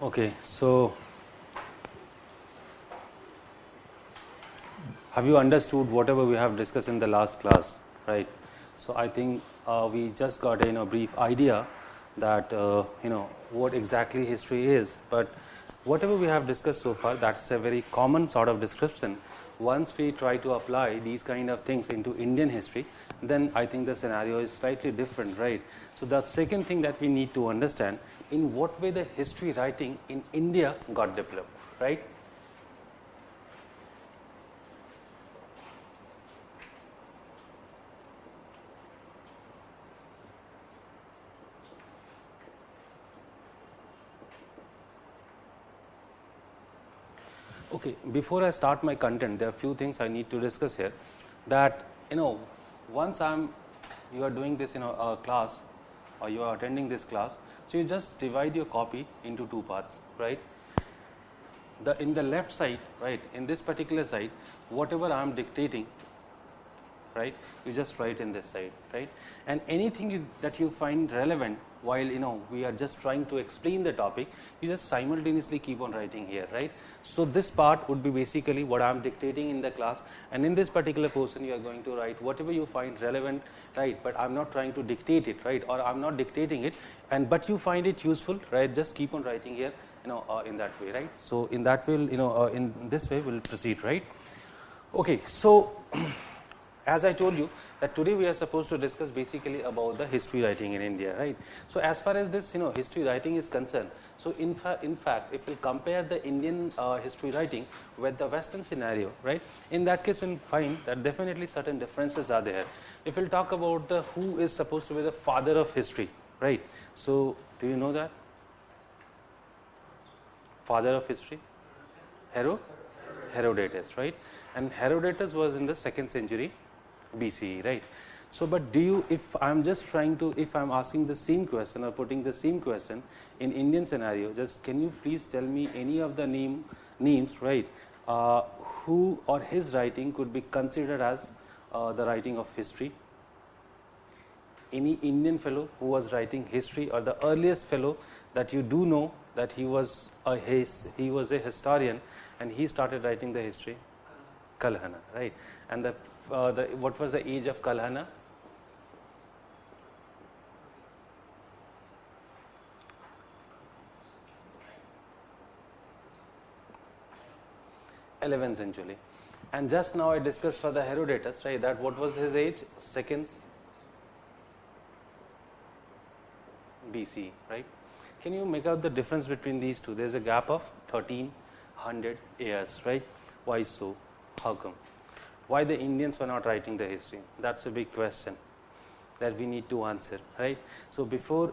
Okay, so have you understood whatever we have discussed in the last class, right? So I think we just got a brief idea that what exactly history is, but whatever we have discussed so far, that's a very common sort of description. Once we try to apply these kind of things into Indian history, then I think the scenario is slightly different, right? So the second thing that we need to understand, in what way the history writing in India got developed, right? Okay, before I start my content, there are a few things I need to discuss here. That once you are doing this a class, or you are attending this class, so you just divide your copy into two parts, right? In the left side, right, in this particular side, whatever I am dictating, right, you just write in this side, right, and anything that you find relevant while we are just trying to explain the topic, you just simultaneously keep on writing here, right? So this part would be basically what I am dictating in the class, and in this particular portion you are going to write whatever you find relevant, right? But I am not trying to dictate it, right, or I am not dictating it, but you find it useful, right? Just keep on writing here, in that way, right? So in that way, in this way we'll proceed, right? Okay, so as I told you that today we are supposed to discuss basically about the history writing in India, right? So as far as this history writing is concerned, so in fact if we compare the Indian history writing with the Western scenario, right, in that case we'll find that definitely certain differences are there. If we'll talk about who is supposed to be the father of history, right? So do you know that father of history? Herodotus, right? And Herodotus was in the 2nd century BCE, right? So, but if I'm just trying to, if I'm asking the same question or putting the same question in Indian scenario, just can you please tell me any of the names, right, who or his writing could be considered as the writing of history? Any Indian fellow who was writing history, or the earliest fellow that you do know that he was a historian and he started writing the history? Kalhana, right? And what was the age of Kalhana? ~11th century. And just now I discussed for the Herodotus, right, that what was his age? 2nd BC, right? Can you make out the difference between these two? There's a gap of 1300 years, right? Why so? How come? Why the Indians were not writing the history? That's a big question that we need to answer, right? So before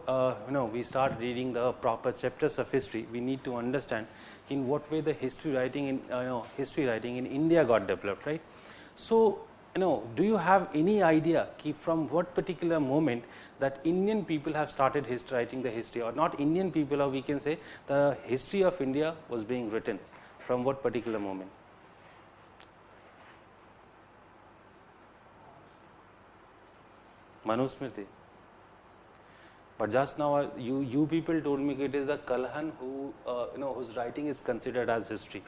we start reading the proper chapters of history, we need to understand in what way the history writing in India got developed, right? So do you have any idea from what particular moment that Indian people have started writing the history, or not Indian people, or we can say the history of India was being written from what particular moment? Manusmriti. But just now you people told me it is the Kalhan whose writing is considered as history,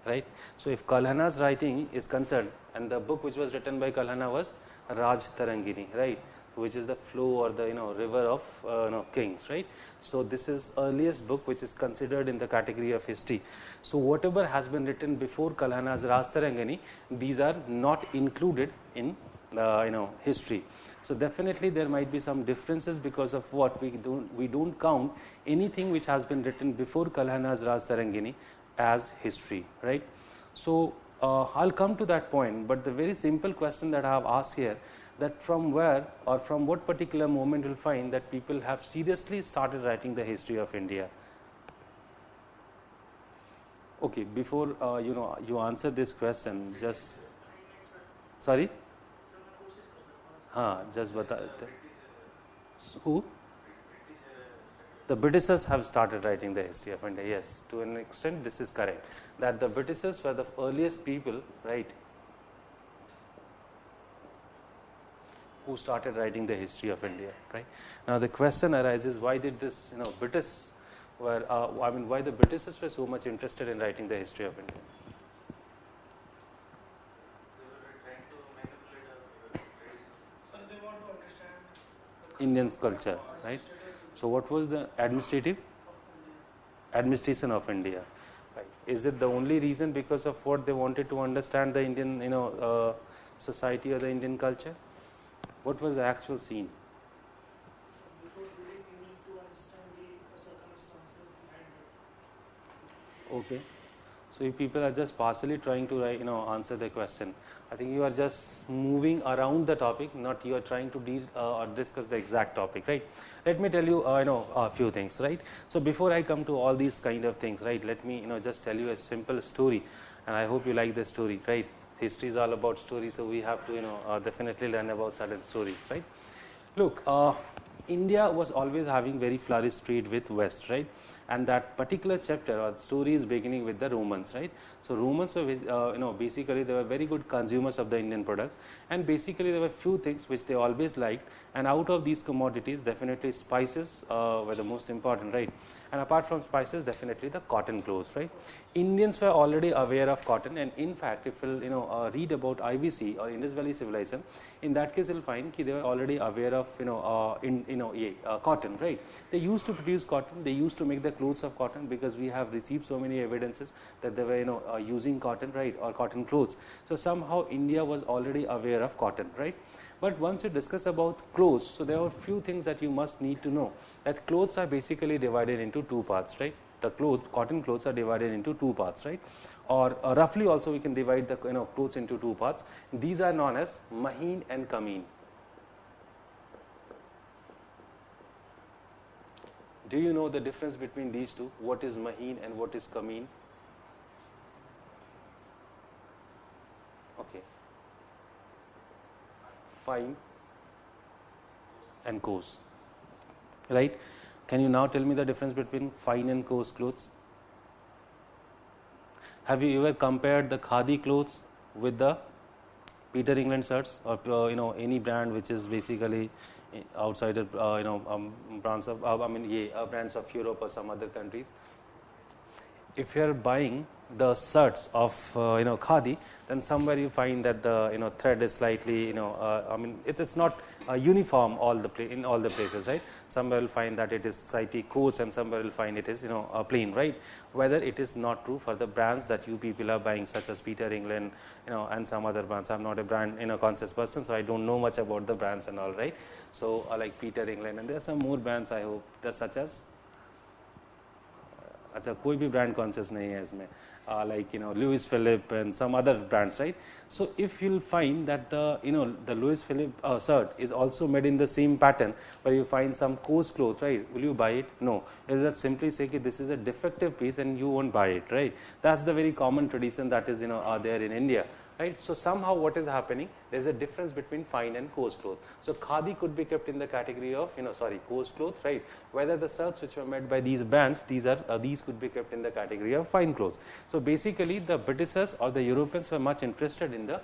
right? So if Kalhana's writing is concerned, and the book which was written by Kalhana was Raj Tarangini, right, which is the flow or the river of kings, right? So this is earliest book which is considered in the category of history. So whatever has been written before Kalhana's Raj Tarangini, these are not included in history. So definitely there might be some differences because of what we don't count anything which has been written before Kalhana's Raj Tarangini as history, right? So I'll come to that point, but the very simple question that I have asked here, that from where or from what particular moment you'll find that people have seriously started writing the history of India. Okay, before you answer this question, just sorry. Just bata. Who? The Britishers have started writing the history of India. Yes, to an extent this is correct. That the Britishers were the earliest people, right, who started writing the history of India, right? Now the question arises, why did this British where I mean, why the Britishers were so much interested in writing the history of India? Indian culture, right? So what was the administration of India? Right. Is it the only reason because of what they wanted to understand the Indian, society or the Indian culture? What was the actual scene? Before building, you need to understand the circumstances behind it. Okay. So you people are just partially trying to answer the question. I think you are just moving around the topic, not you are trying to deal or discuss the exact topic, right? Let me tell you, a few things, right? So before I come to all these kind of things, right? Let me, just tell you a simple story, and I hope you like the story, right? History is all about stories, so we have to, definitely learn about certain stories, right? Look, India was always having very flourished trade with West, right? And that particular chapter or story is beginning with the Romans, right? So Romans were, basically they were very good consumers of the Indian products, and basically there were few things which they always liked, and out of these commodities, definitely spices were the most important, right? And apart from spices, definitely the cotton clothes, right? Indians were already aware of cotton, and in fact, if you'll read about IVC or Indus Valley Civilization, in that case you'll find that they were already aware of cotton, right? They used to produce cotton, they used to make the clothes of cotton, because we have received so many evidences that they were using cotton, right, or cotton clothes. So somehow India was already aware of cotton, right? But once you discuss about clothes, so there are a few things that you must need to know, that clothes are basically divided into two parts, right? The cotton clothes are divided into two parts, right? Or roughly also we can divide the clothes into two parts. These are known as maheen and kameen. Do you know the difference between these two? What is maheen and what is kameen? Okay. Fine and coarse, right? Can you now tell me the difference between fine and coarse clothes? Have you ever compared the khadi clothes with the Peter England shirts, or any brand which is basically outside of brands of brands of Europe or some other countries? If you are buying the shirts of khadi, then somewhere you find that the thread is slightly it is not uniform in all the places, right? Somewhere you'll find that it is slightly coarse, and somewhere you'll find it is plain, right? Whether it is not true for the brands that you people are buying, such as Peter England, and some other brands. I'm not a brand conscious person, so I don't know much about the brands and all, right? So like Peter England, and there are some more brands I hope, such as अच्छा कोई भी brand conscious नहीं है इसमें, like Louis Philippe and some other brands, right? So if you'll find that the Louis Philippe shirt is also made in the same pattern, but you find some coarse clothes, right? Will you buy it? No. You'll just simply say that this is a defective piece and you won't buy it, right? That's the very common tradition that is there in India, right? So somehow what is happening, there is a difference between fine and coarse cloth. So khadi could be kept in the category of coarse cloth, right? Whether the shirts which were made by these brands, these could be kept in the category of fine clothes. So basically the Britishers or the Europeans were much interested in the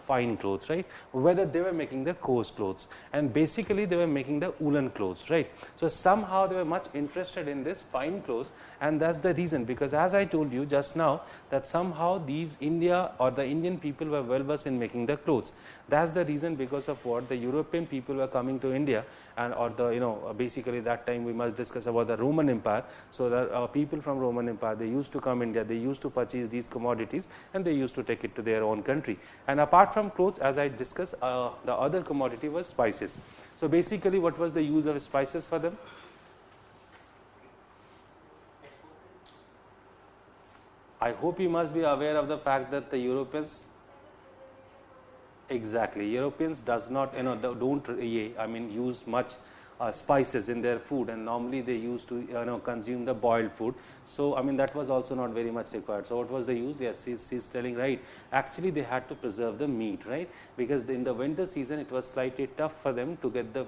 fine clothes, right? Whether they were making the coarse clothes, and basically they were making the woolen clothes, right? So somehow they were much interested in this fine clothes, and that's the reason, because as I told you just now, that somehow these India or the Indian people were well versed in making the clothes. That's the reason because of what the European people were coming to India, and or the basically that time we must discuss about the Roman Empire. So the people from Roman Empire, they used to come India, they used to purchase these commodities, and they used to take it to their own country. And apart from clothes, as I discussed, the other commodity was spices. So basically what was the use of spices for them? I hope you must be aware of the fact that the Europeans, exactly, Europeans does not don't use much spices in their food, and normally they used to consume the boiled food. So that was also not very much required. So what was the use? Yes, she's telling right. Actually they had to preserve the meat, right? Because in the winter season it was slightly tough for them to get the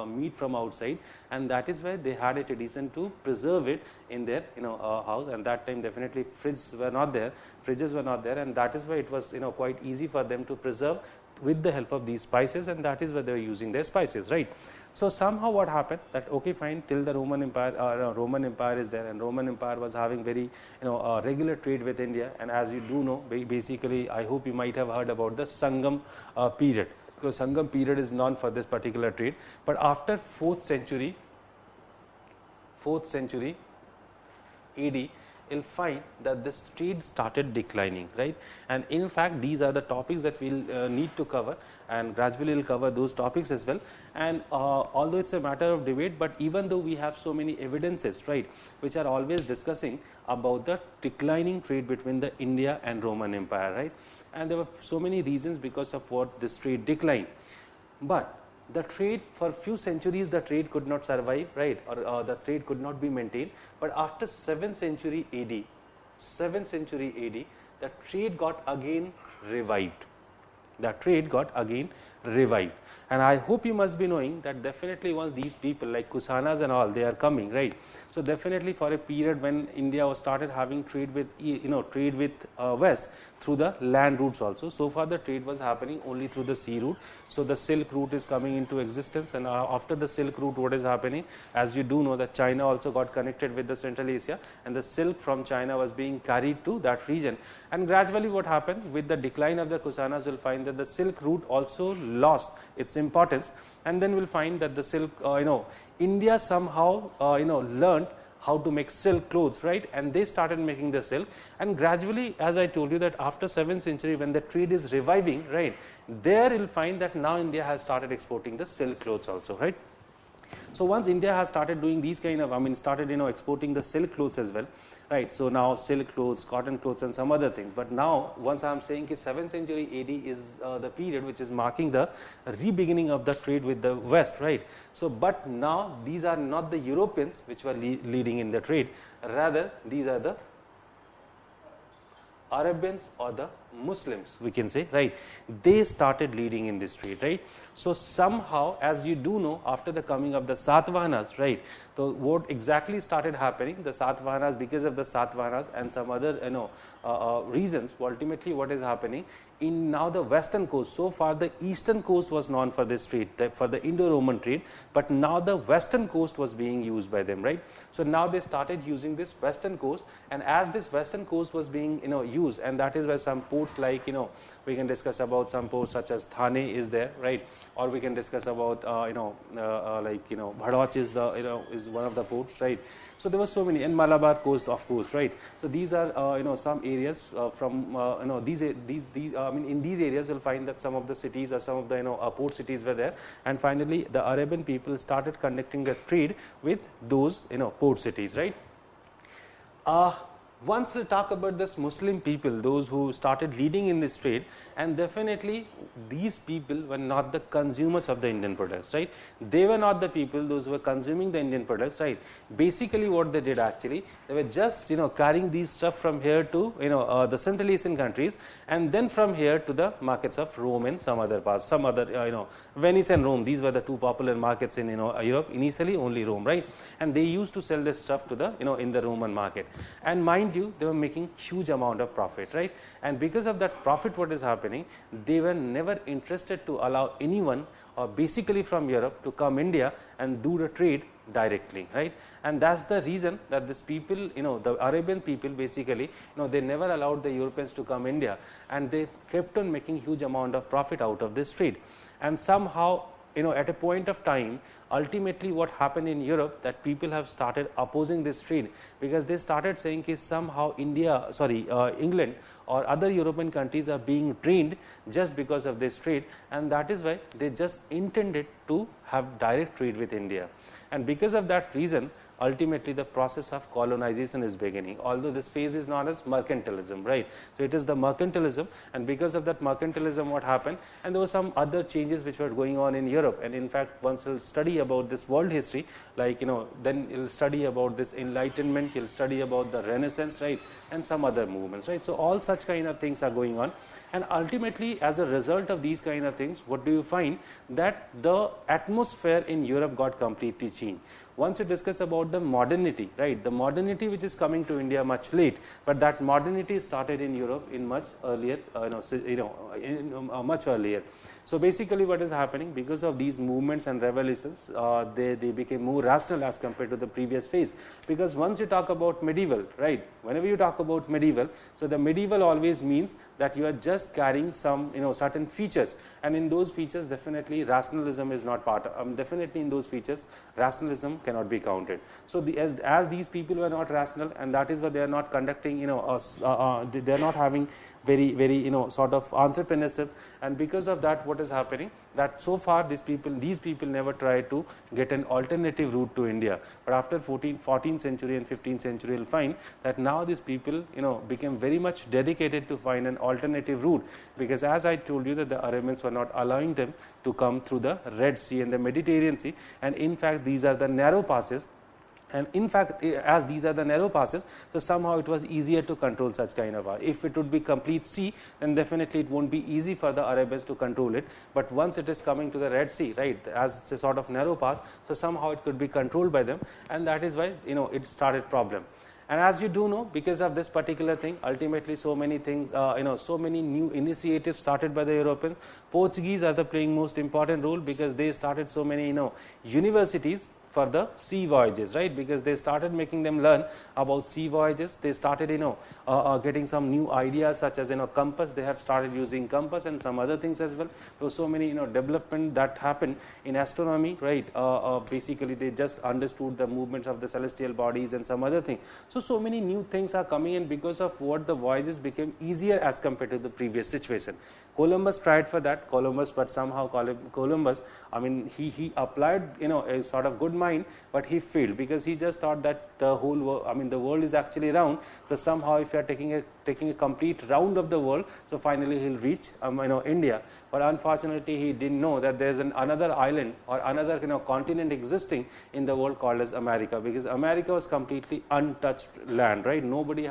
meat from outside, and that is why they had a tradition to preserve it in their house. And that time definitely fridges were not there, and that is why it was quite easy for them to preserve with the help of these spices, and that is where they were using their spices, right. So somehow what happened that okay fine, till the Roman Empire is there, and Roman Empire was having very regular trade with India, and as you do know, basically I hope you might have heard about the Sangam period, because Sangam period is known for this particular trade. But after 4th century AD, you'll find that this trade started declining, right. And in fact, these are the topics that we'll need to cover, and gradually we'll cover those topics as well. And although it's a matter of debate, but even though we have so many evidences, right, which are always discussing about the declining trade between the India and Roman Empire, right, and there were so many reasons because of what this trade declined. But the trade for few centuries, the trade could not survive, right, or the trade could not be maintained. But after 7th century AD, the trade got again revived. And I hope you must be knowing that definitely once these people like Kusanas and all, they are coming, right. So definitely for a period when India was started having trade with West through the land routes also. So far the trade was happening only through the sea route. So the Silk Route is coming into existence, and after the Silk Route, what is happening, as you do know, that China also got connected with the Central Asia, and the silk from China was being carried to that region. And gradually what happened with the decline of the Kusanas, will find that the Silk Route also lost its importance, and then we'll find that the silk, India somehow learned how to make silk clothes, right, and they started making the silk. And gradually, as I told you, that after 7th century, when the trade is reviving, right, there you'll find that now India has started exporting the silk clothes also, right. So once India has started doing these kind of, started exporting the silk clothes as well, right. So now silk clothes, cotton clothes, and some other things. But now once I am saying that 7th century AD is the period which is marking the re-beginning of the trade with the West, right. So but now these are not the Europeans which were leading in the trade, rather these are the Arabians or the Muslims, we can say, right. They started leading in this trade, right. So somehow, as you do know, after the coming of the Satavahanas, right, so what exactly started happening, the Satavahanas, because of the Satavahanas and some other reasons, ultimately what is happening in now the western coast. So far the eastern coast was known for this trade, for the Indo-Roman trade, but now the western coast was being used by them, right. So now they started using this western coast, and as this western coast was being used, and that is where some ports like we can discuss about some ports such as Thane is there, right, or we can discuss about Bhadauch is the is one of the ports, right. So there were so many, and Malabar coast, of course, right. So these are some areas from these in these areas you'll find that some of the cities or some of the port cities were there, and finally the Arabian people started conducting a trade with those port cities, right. Once we'll talk about this Muslim people, those who started leading in this trade, and definitely these people were not the consumers of the Indian products, right. They were not the people those who were consuming the Indian products, right. Basically what they did actually, they were just carrying these stuff from here to the Central Asian countries, and then from here to the markets of Rome and some other parts, some other Venice and Rome. These were the two popular markets in Europe, initially only Rome, right. And they used to sell this stuff to the in the Roman market, and mind you, they were making huge amount of profit, right. And because of that profit, what is happening, they were never interested to allow anyone or basically from Europe to come India and do the trade directly, right. And that's the reason that this people, the Arabian people basically, they never allowed the Europeans to come India, and they kept on making huge amount of profit out of this trade. And somehow at a point of time, ultimately what happened in Europe, that people have started opposing this trade, because they started saying that somehow England or other European countries are being drained just because of this trade, and that is why they just intended to have direct trade with India. And because of that reason, ultimately the process of colonization is beginning, although this phase is known as mercantilism, right. So it is the mercantilism, and because of that mercantilism what happened, and there were some other changes which were going on in Europe. And in fact, once you'll study about this world history, like then you'll study about this Enlightenment, you'll study about the Renaissance, right, and some other movements, right. So all such kind of things are going on, and ultimately as a result of these kind of things, what do you find, that the atmosphere in Europe got completely changed. once you discuss about the modernity, right, the modernity which is coming to India much late, but that modernity started in Europe in much earlier, much earlier. So basically what is happening, because of these movements and revolutions, they became more rational as compared to the previous phase. Because once you talk about medieval, right, whenever you talk about medieval, so the medieval always means that you are just carrying some certain features, and in those features definitely rationalism is not part of, definitely in those features rationalism cannot be counted. So as these people were not rational, and that is why they are not conducting, they are not having very sort of entrepreneurship, and because of that what is happening, that so far these people never tried to get an alternative route to India. But after 14th century and 15th century, you'll find that now these people became very much dedicated to find an alternative route, because as I told you that the Arabians were not allowing them to come through the Red Sea and the Mediterranean Sea, and in fact these are the narrow passes. And in fact, as these are the narrow passes, so somehow it was easier to control such kind of if it would be complete sea, then definitely it won't be easy for the Arabians to control it. But once it is coming to the Red Sea, right, as it's a sort of narrow pass, so somehow it could be controlled by them, and that is why it started problem. And as you do know, because of this particular thing, ultimately so many things, so many new initiatives started by the Europeans. Portuguese are the playing most important role, because they started so many universities for the sea voyages, right, because they started making them learn about sea voyages. They started getting some new ideas such as compass. They have started using compass and some other things as well. So many development that happened in astronomy, right, basically they just understood the movements of the celestial bodies and some other thing. So many new things are coming in because of what the voyages became easier as compared to the previous situation. Columbus tried for that, but somehow Columbus, I mean, he applied a sort of good mind, but he failed, because he just thought that the whole world, I mean the world is actually round, so somehow if you are taking a complete round of the world, so finally he'll reach India. But unfortunately he didn't know that there is another island or another continent existing in the world called as America, because America was completely untouched land, right. Nobody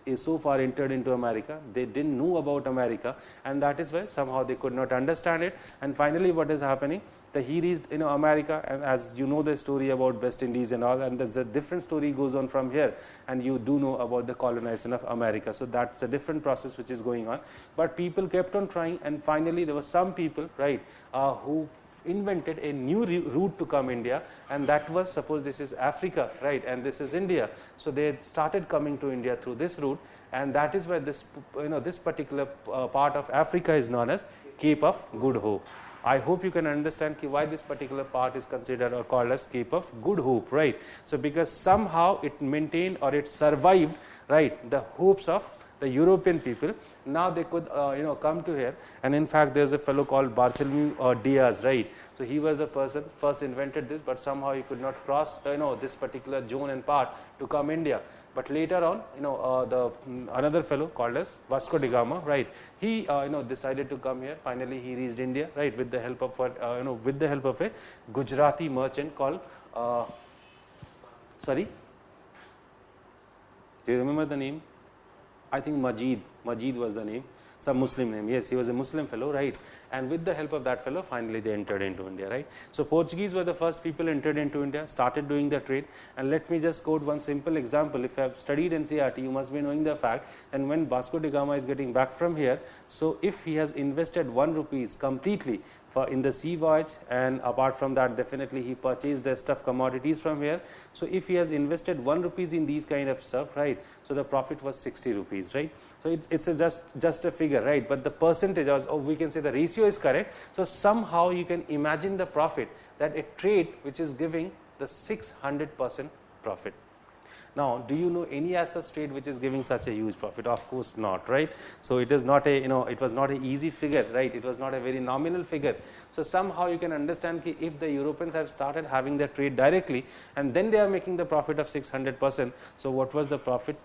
is so far entered into America. They didn't know about America, and that is why somehow they could not understand it. And finally what is happening, he reached America, and as you know the story about West Indies and all, and there's a different story goes on from here, and you do know about the colonization of America. So that's a different process which is going on, but people kept on trying, and finally there were some people, right, who invented a new route to come India, and that was, suppose this is Africa, right, and this is India, so they started coming to India through this route, and that is why this this particular part of Africa is known as Cape of Good Hope. I hope you can understand why this particular part is considered or called as Cape of Good Hope, right. So because somehow it maintained or it survived, right, the hopes of the European people. Now they could come to here, and in fact there's a fellow called Bartholomew Diaz, right. So he was the person first invented this, but somehow he could not cross this particular zone and part to come India. But later on, another fellow called as Vasco da Gama, right, he decided to come here. Finally he reached India, right, with the help of a Gujarati merchant called sorry, do you remember the name? I think Majid was the name, some Muslim name. Yes, he was a Muslim fellow, right, and with the help of that fellow finally they entered into India, right. So Portuguese were the first people entered into India, started doing the trade. And let me just quote one simple example. If you have studied NCERT, you must be knowing the fact, and when Vasco da Gama is getting back from here, so if he has invested 1 rupees completely in the sea voyage, and apart from that definitely he purchased the stuff commodities from here, so if he has invested 1 rupees in these kind of stuff, right, so the profit was 60 rupees, right. So it's just a figure, right, but the percentage, or we can say the ratio is correct. So somehow you can imagine the profit, that a trade which is giving the 600% profit. Now, do you know any asset trade which is giving such a huge profit? Of course not, right. So it is not a it was not an easy figure, right. It was not a very nominal figure. So somehow you can understand that if the Europeans have started having their trade directly, and then they are making the profit of 600%, so what was the profit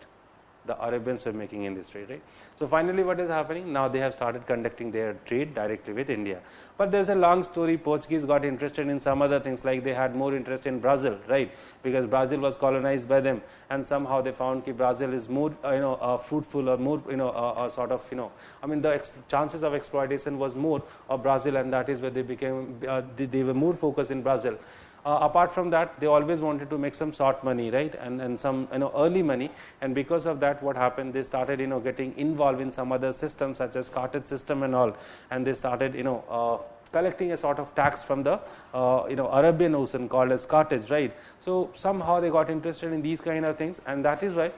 the Arabians were making in this trade, right. So finally what is happening, now they have started conducting their trade directly with India. But there's a long story. Portuguese got interested in some other things, like they had more interest in Brazil, right, because Brazil was colonized by them, and somehow they found that Brazil is more fruitful, or more sort of I mean the chances of exploitation was more of Brazil, and that is where they became they were more focused in Brazil. apart from that, they always wanted to make some short money, right, and some early money, and because of that, what happened, they started getting involved in some other systems such as cartage system and all, and they started collecting a sort of tax from the Arabian Ocean called as cartage, right. So somehow they got interested in these kind of things, and that is why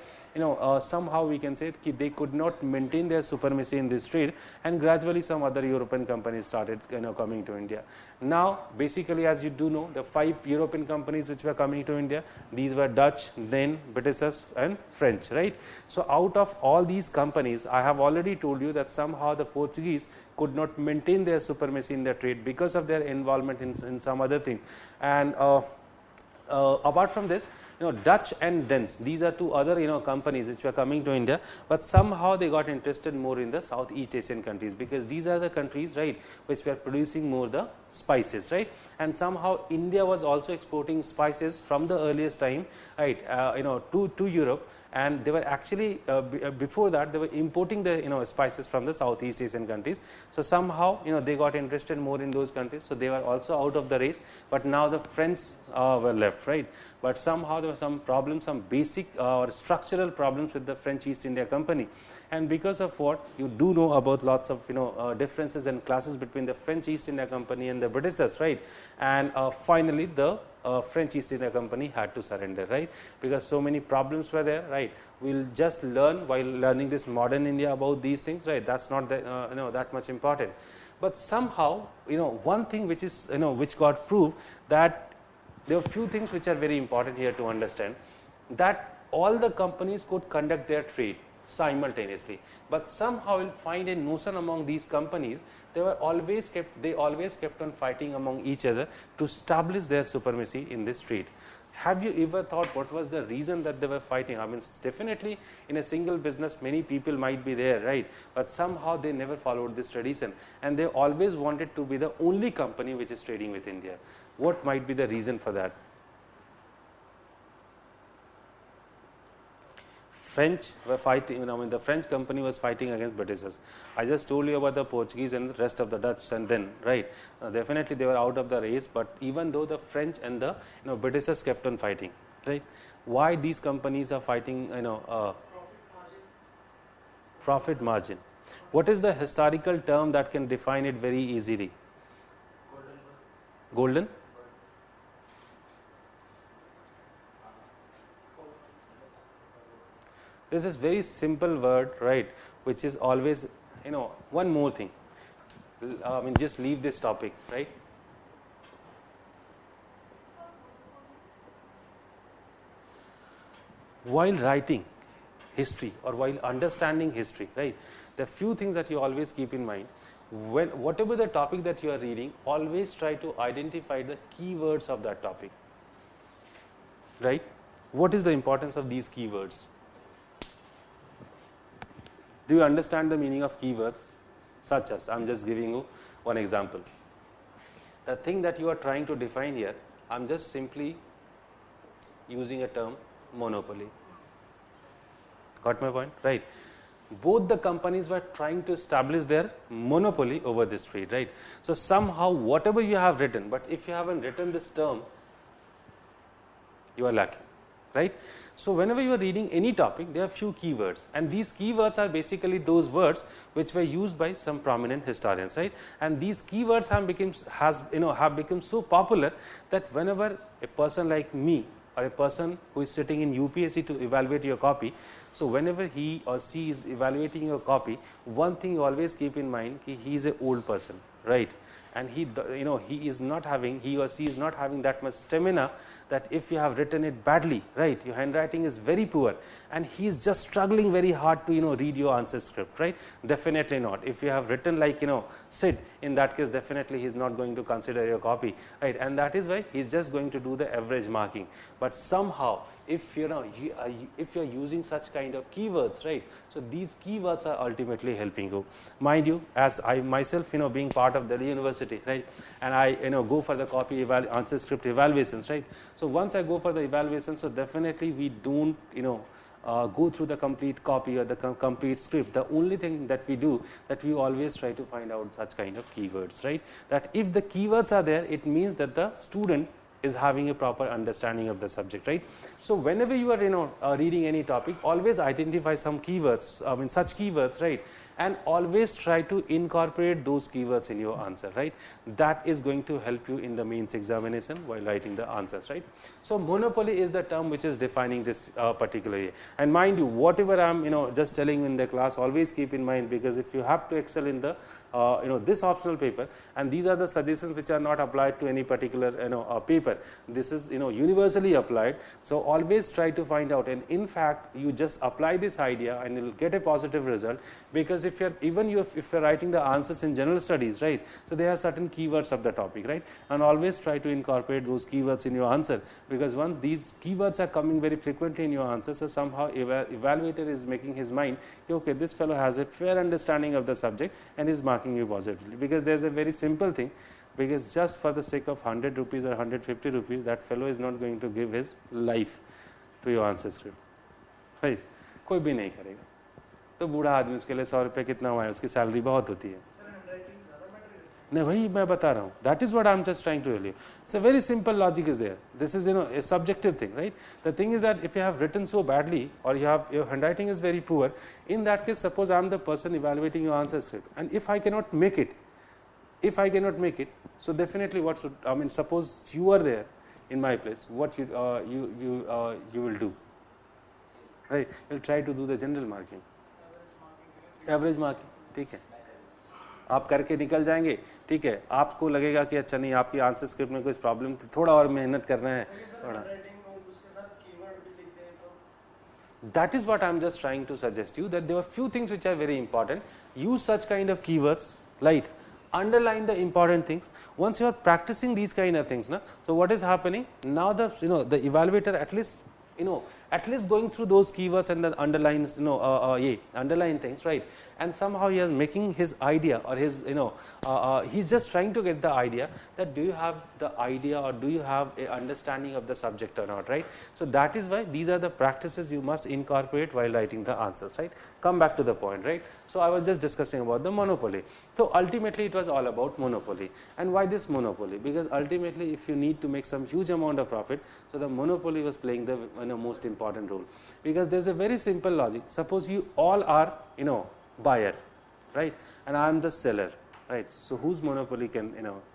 somehow we can say that they could not maintain their supremacy in this trade, and gradually some other European companies started coming to India. Now basically, as you do know, the 5 European companies which were coming to India, these were Dutch, Dane, British and French, right. So out of all these companies, I have already told you that somehow the Portuguese could not maintain their supremacy in their trade because of their involvement in some other thing. And apart from this, Dutch and Danes, these are 2 other companies which were coming to India, but somehow they got interested more in the Southeast Asian countries, because these are the countries, right, which were producing more the spices, right, and somehow India was also exporting spices from the earliest time, right, to Europe, and they were actually before that they were importing the spices from the Southeast Asian countries. So somehow they got interested more in those countries, so they were also out of the race, but now the French were left, right. But somehow there were some problems, some basic or structural problems with the French East India Company, and because of what you do know about lots of differences and classes between the French East India Company and the Britishers, right, and finally the French East India Company had to surrender, right, because so many problems were there, right. We'll just learn while learning this modern India about these things, right. That's not that much important, but somehow one thing which is which got proved, that there are few things which are very important here to understand, that all the companies could conduct their trade simultaneously, but somehow you'll find a notion among these companies, they always kept on fighting among each other to establish their supremacy in this trade. Have you ever thought what was the reason that they were fighting? I mean, definitely in a single business many people might be there, right, but somehow they never followed this tradition, and they always wanted to be the only company which is trading with India. What might be the reason for that? French were fighting, the French company was fighting against Britishers. I just told you about the Portuguese and the rest of the Dutch, and then, right, definitely they were out of the race, but even though the French and the Britishers kept on fighting, right, why these companies are fighting, profit margin. What is the historical term that can define it very easily? Golden? This is very simple word, right, which is always, one more thing. I mean, just leave this topic, right. While writing history or while understanding history, right, there are few things that you always keep in mind. Whatever the topic that you are reading, always try to identify the keywords of that topic, right. What is the importance of these keywords? Do you understand the meaning of keywords? Such as, I am just giving you one example. The thing that you are trying to define here, I am just simply using a term, monopoly. Got my point? Right. Both the companies were trying to establish their monopoly over this trade, right. So somehow whatever you have written, but if you haven't written this term, you are lacking, right. So whenever you are reading any topic, there are few keywords, and these keywords are basically those words which were used by some prominent historians, right. And these keywords have become so popular that whenever a person like me or a person who is sitting in UPSC to evaluate your copy, so whenever he or she is evaluating your copy, one thing you always keep in mind, he is an old person, right, and he or she is not having that much stamina, that if you have written it badly, right, your handwriting is very poor, and he is just struggling very hard to read your answer script, right. Definitely not. If you have written like Sid, in that case definitely he is not going to consider your copy, right, and that is why he is just going to do the average marking. But somehow if if you are using such kind of keywords, right, so these keywords are ultimately helping you. Mind you, as I myself being part of Delhi University, right, and I go for the copy answer script evaluations, right. So once I go for the evaluation, so definitely we don't go through the complete copy or the complete script. The only thing that we do, that we always try to find out such kind of keywords, right, that if the keywords are there, it means that the student is having a proper understanding of the subject, right? So whenever you are reading any topic, always identify some keywords, I mean such keywords, right? And always try to incorporate those keywords in your answer, right? That is going to help you in the mains examination while writing the answers, right? So monopoly is the term which is defining this particular area. And mind you, whatever I am just telling you in the class, always keep in mind, because if you have to excel in the this optional paper, and these are the suggestions which are not applied to any particular paper, this is universally applied. So always try to find out, and in fact you just apply this idea and you will get a positive result, because if you're if you're writing the answers in general studies, right, so there are certain keywords of the topic, right, and always try to incorporate those keywords in your answer, because once these keywords are coming very frequently in your answer, so somehow evaluator is making his mind, okay, this fellow has a fair understanding of the subject and is marking you positively. Because there's a very simple thing, because just for the sake of 100 rupees or 150 rupees, that fellow is not going to give his life to your answer script, right? कोई भी नहीं करेगा. तो बूढ़ा आदमी, उसके लिए 100 रुपये कितना हुआ है, उसकी सैलरी बहुत होती है. नहीं, वही मैं बता रहा हूँ. That is what I am just trying to tell you. It's a very simple logic is there. This is a subjective thing, right? The thing is that if you have written so badly, or your handwriting is very poor, in that case, suppose I am the person evaluating your answer script, and if I cannot make it, so definitely what should, I mean, suppose you are there in my place, what you will do, right? You'll try to do the general marking, average marking, ठीक है, आप करके निकल जाएंगे, ठीक है. आपको लगेगा कि अच्छा नहीं, आपकी आंसर स्क्रिप्ट में कुछ प्रॉब्लम, तो थोड़ा और मेहनत करना है, थोड़ा. That is what I am just trying to suggest you, that there are few things which are very important. Use such kind of keywords, right? Underline the important things. Once you are practicing these kind of things, so what is happening now? The the evaluator at least going through those keywords and the underlines, underline things, right? And somehow he is making his idea, or his he's just trying to get the idea that do you have the idea, or do you have a understanding of the subject or not, right? So that is why these are the practices you must incorporate while writing the answers, right? Come back to the point, right? So I was just discussing about the monopoly. So ultimately it was all about monopoly. And why this monopoly? Because ultimately if you need to make some huge amount of profit, so the monopoly was playing the most important role. Because there's a very simple logic. Suppose you all are buyer, right, and I am the seller, right? So whose monopoly can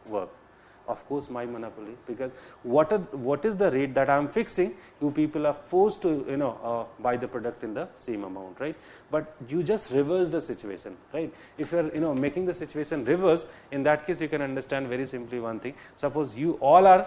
work? Of course my monopoly, because what is the rate that I am fixing, you people are forced to buy the product in the same amount, right? But you just reverse the situation, right? If you are making the situation reverse, in that case you can understand very simply one thing. Suppose you all are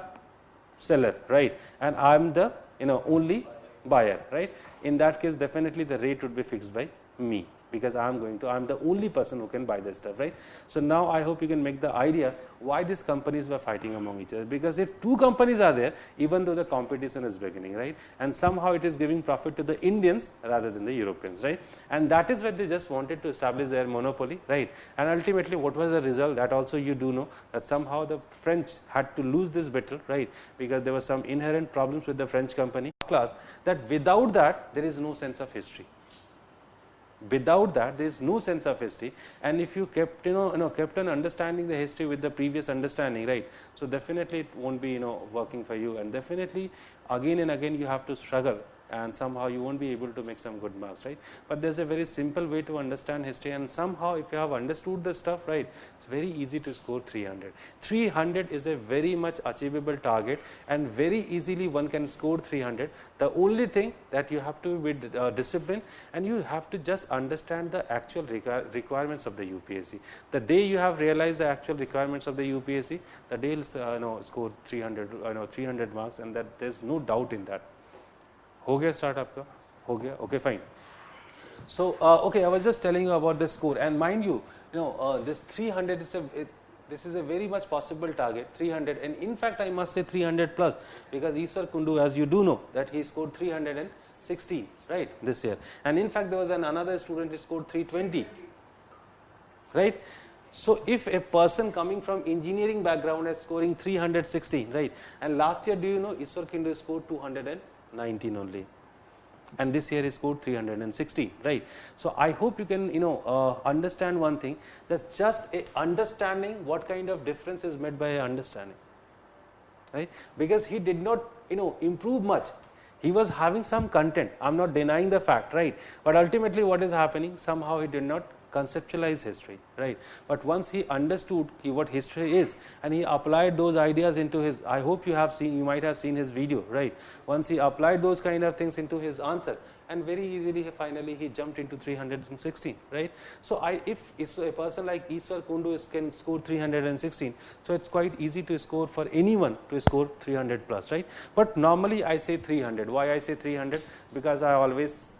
seller, right, and I am the only buyer, right? In that case definitely the rate would be fixed by me, because I am the only person who can buy this stuff, right? So now I hope you can make the idea why these companies were fighting among each other. Because if two companies are there, even though the competition is beginning, right, and somehow it is giving profit to the Indians rather than the Europeans, right? And that is why they just wanted to establish their monopoly, right? And ultimately what was the result? That also you do know, that somehow the French had to lose this battle, right? Because there were some inherent problems with the French company class, that without that there is no sense of history. Without that there is no sense of history. And if you kept kept on understanding the history with the previous understanding, right, so definitely it won't be working for you, and definitely again and again you have to struggle, and somehow you won't be able to make some good marks, right? But there's a very simple way to understand history, and somehow if you have understood the stuff, right, it's very easy to score 300. 300 is a very much achievable target, and very easily one can score 300. The only thing that you have to be disciplined, and you have to just understand the actual requirements of the UPSC. The day you have realized the actual requirements of the UPSC, the day you'll score 300 marks, and that there's no doubt in that. हो गया start आपका? हो गया? Okay, fine. So, okay, I was just telling you about the score, and mind you, this 300 this is a very much possible target, 300, and in fact I must say 300 plus, because Ishwar Kundu, as you do know, that he scored 316, right, this year, and in fact there was another student who scored 320, right? So if a person coming from engineering background is scoring 316, right, and last year, do you know, Ishwar Kundu scored 219 only, and this year he scored 360, right? So I hope you can understand one thing, that's just a understanding what kind of difference is made by a understanding. right? Because he did not, improve much. He was having some content. I'm not denying the fact, right? But ultimately, what is happening? Somehow he did not conceptualize history, right? But once he understood what history is, and he applied those ideas into his, I hope you might have seen his video, right? Once he applied those kind of things into his answer, and very easily finally he jumped into 316, right? So if a person like Iswar Kundu can score 316, so it's quite easy to score for anyone to score 300 plus, right? But normally I say 300. Why I say 300? Because I always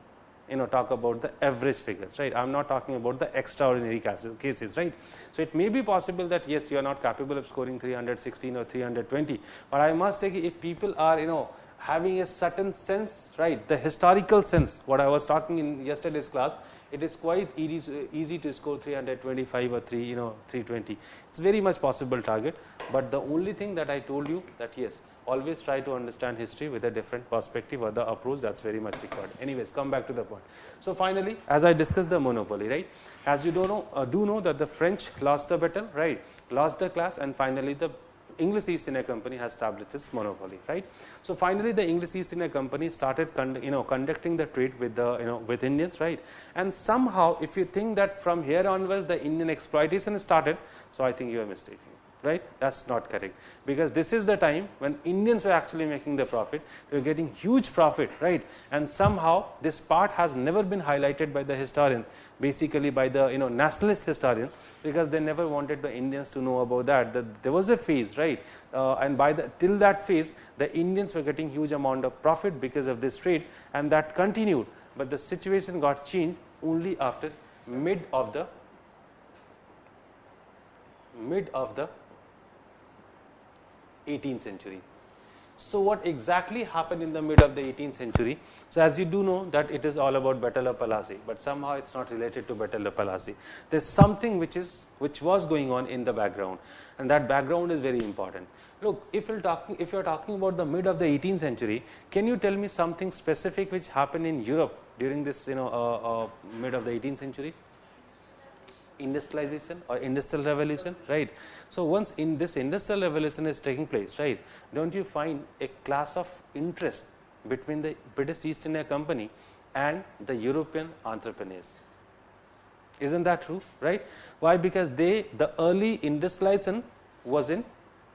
talk about the average figures, right? I'm not talking about the extraordinary cases, right? So it may be possible that yes, you are not capable of scoring 316 or 320, but I must say if people are having a certain sense, right, the historical sense, what I was talking in yesterday's class, it is quite easy to score 325 or 320. It's very much possible target, but the only thing that I told you that yes, always try to understand history with a different perspective or the approach, that's very much required. Anyways, come back to the point. So finally, as I discussed the monopoly, right, as you do know that the French lost the battle, right, lost the class, and finally the English East India Company has established its monopoly, right? So finally, the English East India Company started, conducting the trade with the, with Indians, right? And somehow, if you think that from here onwards the Indian exploitation started, so I think you are mistaken, right? That's not correct, because this is the time when Indians were actually making the profit. They were getting huge profit, right? And somehow this part has never been highlighted by the historians, basically by the nationalist historians, because they never wanted the Indians to know about that there was a phase, right? And till that phase, the Indians were getting huge amount of profit because of this trade, and that continued. But the situation got changed only after mid of the 18th century. So what exactly happened in the mid of the 18th century? So as you do know that it is all about Battle of Plassey, but somehow it's not related to Battle of Plassey. There's something which was going on in the background, and that background is very important. Look, if you're talking about the mid of the 18th century, can you tell me something specific which happened in Europe during this mid of the 18th century? Industrialization or industrial revolution, right? So once in this industrial revolution is taking place, right, don't you find a class of interest between the British East India Company and the European entrepreneurs? Isn't that true, right? Why? Because the early industrialization was in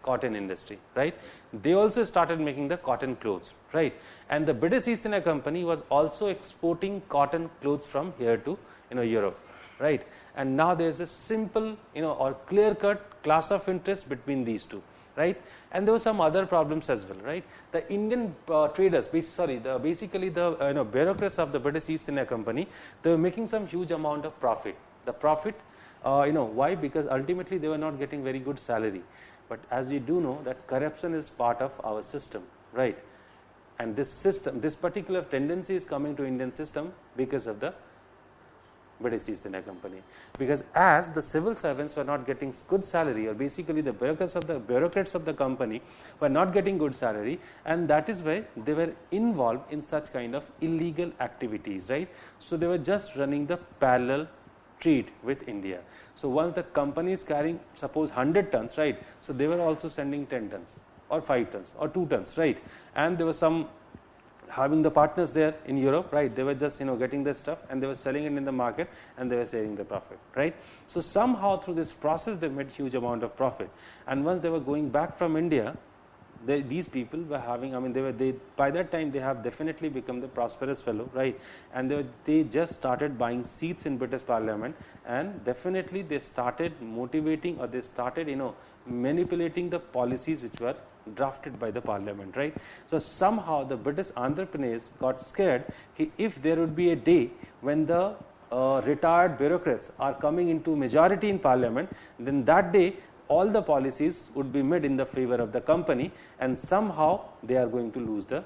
cotton industry, right? They also started making the cotton clothes, right? And the British East India Company was also exporting cotton clothes from here to Europe, right? And now there is a simple or clear cut class of interest between these two, right? And there were some other problems as well, right? The Indian traders, basically the bureaucrats of the British East India Company, they were making some huge amount of profit. The profit, why? Because ultimately they were not getting very good salary. But as you do know that corruption is part of our system, right? And this particular tendency is coming to Indian system because of the British East India Company, because as the civil servants were not getting good salary, or basically the bureaucrats of the company were not getting good salary, and that is why they were involved in such kind of illegal activities, right? So they were just running the parallel trade with India. So once the company is carrying suppose 100 tons, right, so they were also sending 10 tons or 5 tons or 2 tons, right? And there was some having the partners there in Europe, right? They were just getting this stuff and they were selling it in the market and they were sharing the profit, right? So somehow through this process they made huge amount of profit. And once they were going back from India, these people were having, they by that time they have definitely become the prosperous fellow, right? And they just started buying seats in British Parliament, and definitely they started motivating, or they started manipulating the policies which were drafted by the Parliament, right? So somehow the British entrepreneurs got scared if there would be a day when the retired bureaucrats are coming into majority in Parliament, then that day all the policies would be made in the favor of the company, and somehow they are going to lose the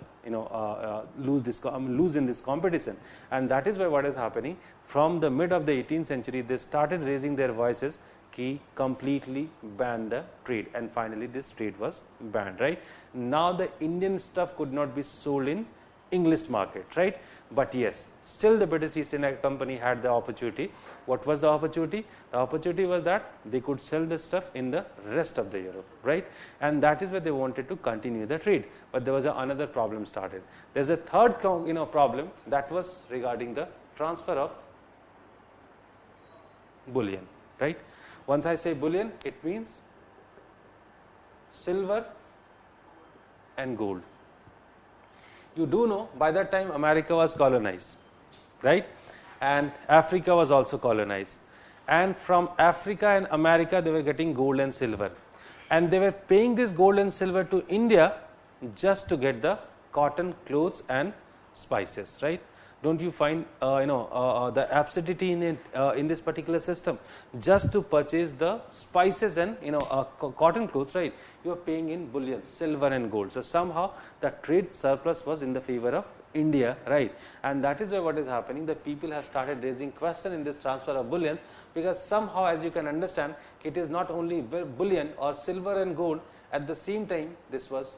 lose in this competition. And that is why what is happening from the mid of the 18th century, they started raising their voices ki completely ban the trade, and finally this trade was banned, right? Now the Indian stuff could not be sold in English market, right? But yes, still the British East India Company had the opportunity. What was the opportunity? The opportunity was that they could sell this stuff in the rest of the Europe, right? And that is where they wanted to continue the trade. But there was another problem started. There's a third problem that was regarding the transfer of bullion, right? Once I say bullion, it means silver and gold. You do know by that time America was colonized, right? And Africa was also colonized. And from Africa and America they were getting gold and silver. And they were paying this gold and silver to India just to get the cotton, clothes and spices, right? Don't you find the absurdity in this particular system? Just to purchase the spices and cotton clothes, right? You are paying in bullion, silver and gold. So somehow the trade surplus was in the favor of India, right? And that is why what is happening, the people have started raising question in this transfer of bullion, because somehow, as you can understand, it is not only bullion or silver and gold, at the same time this was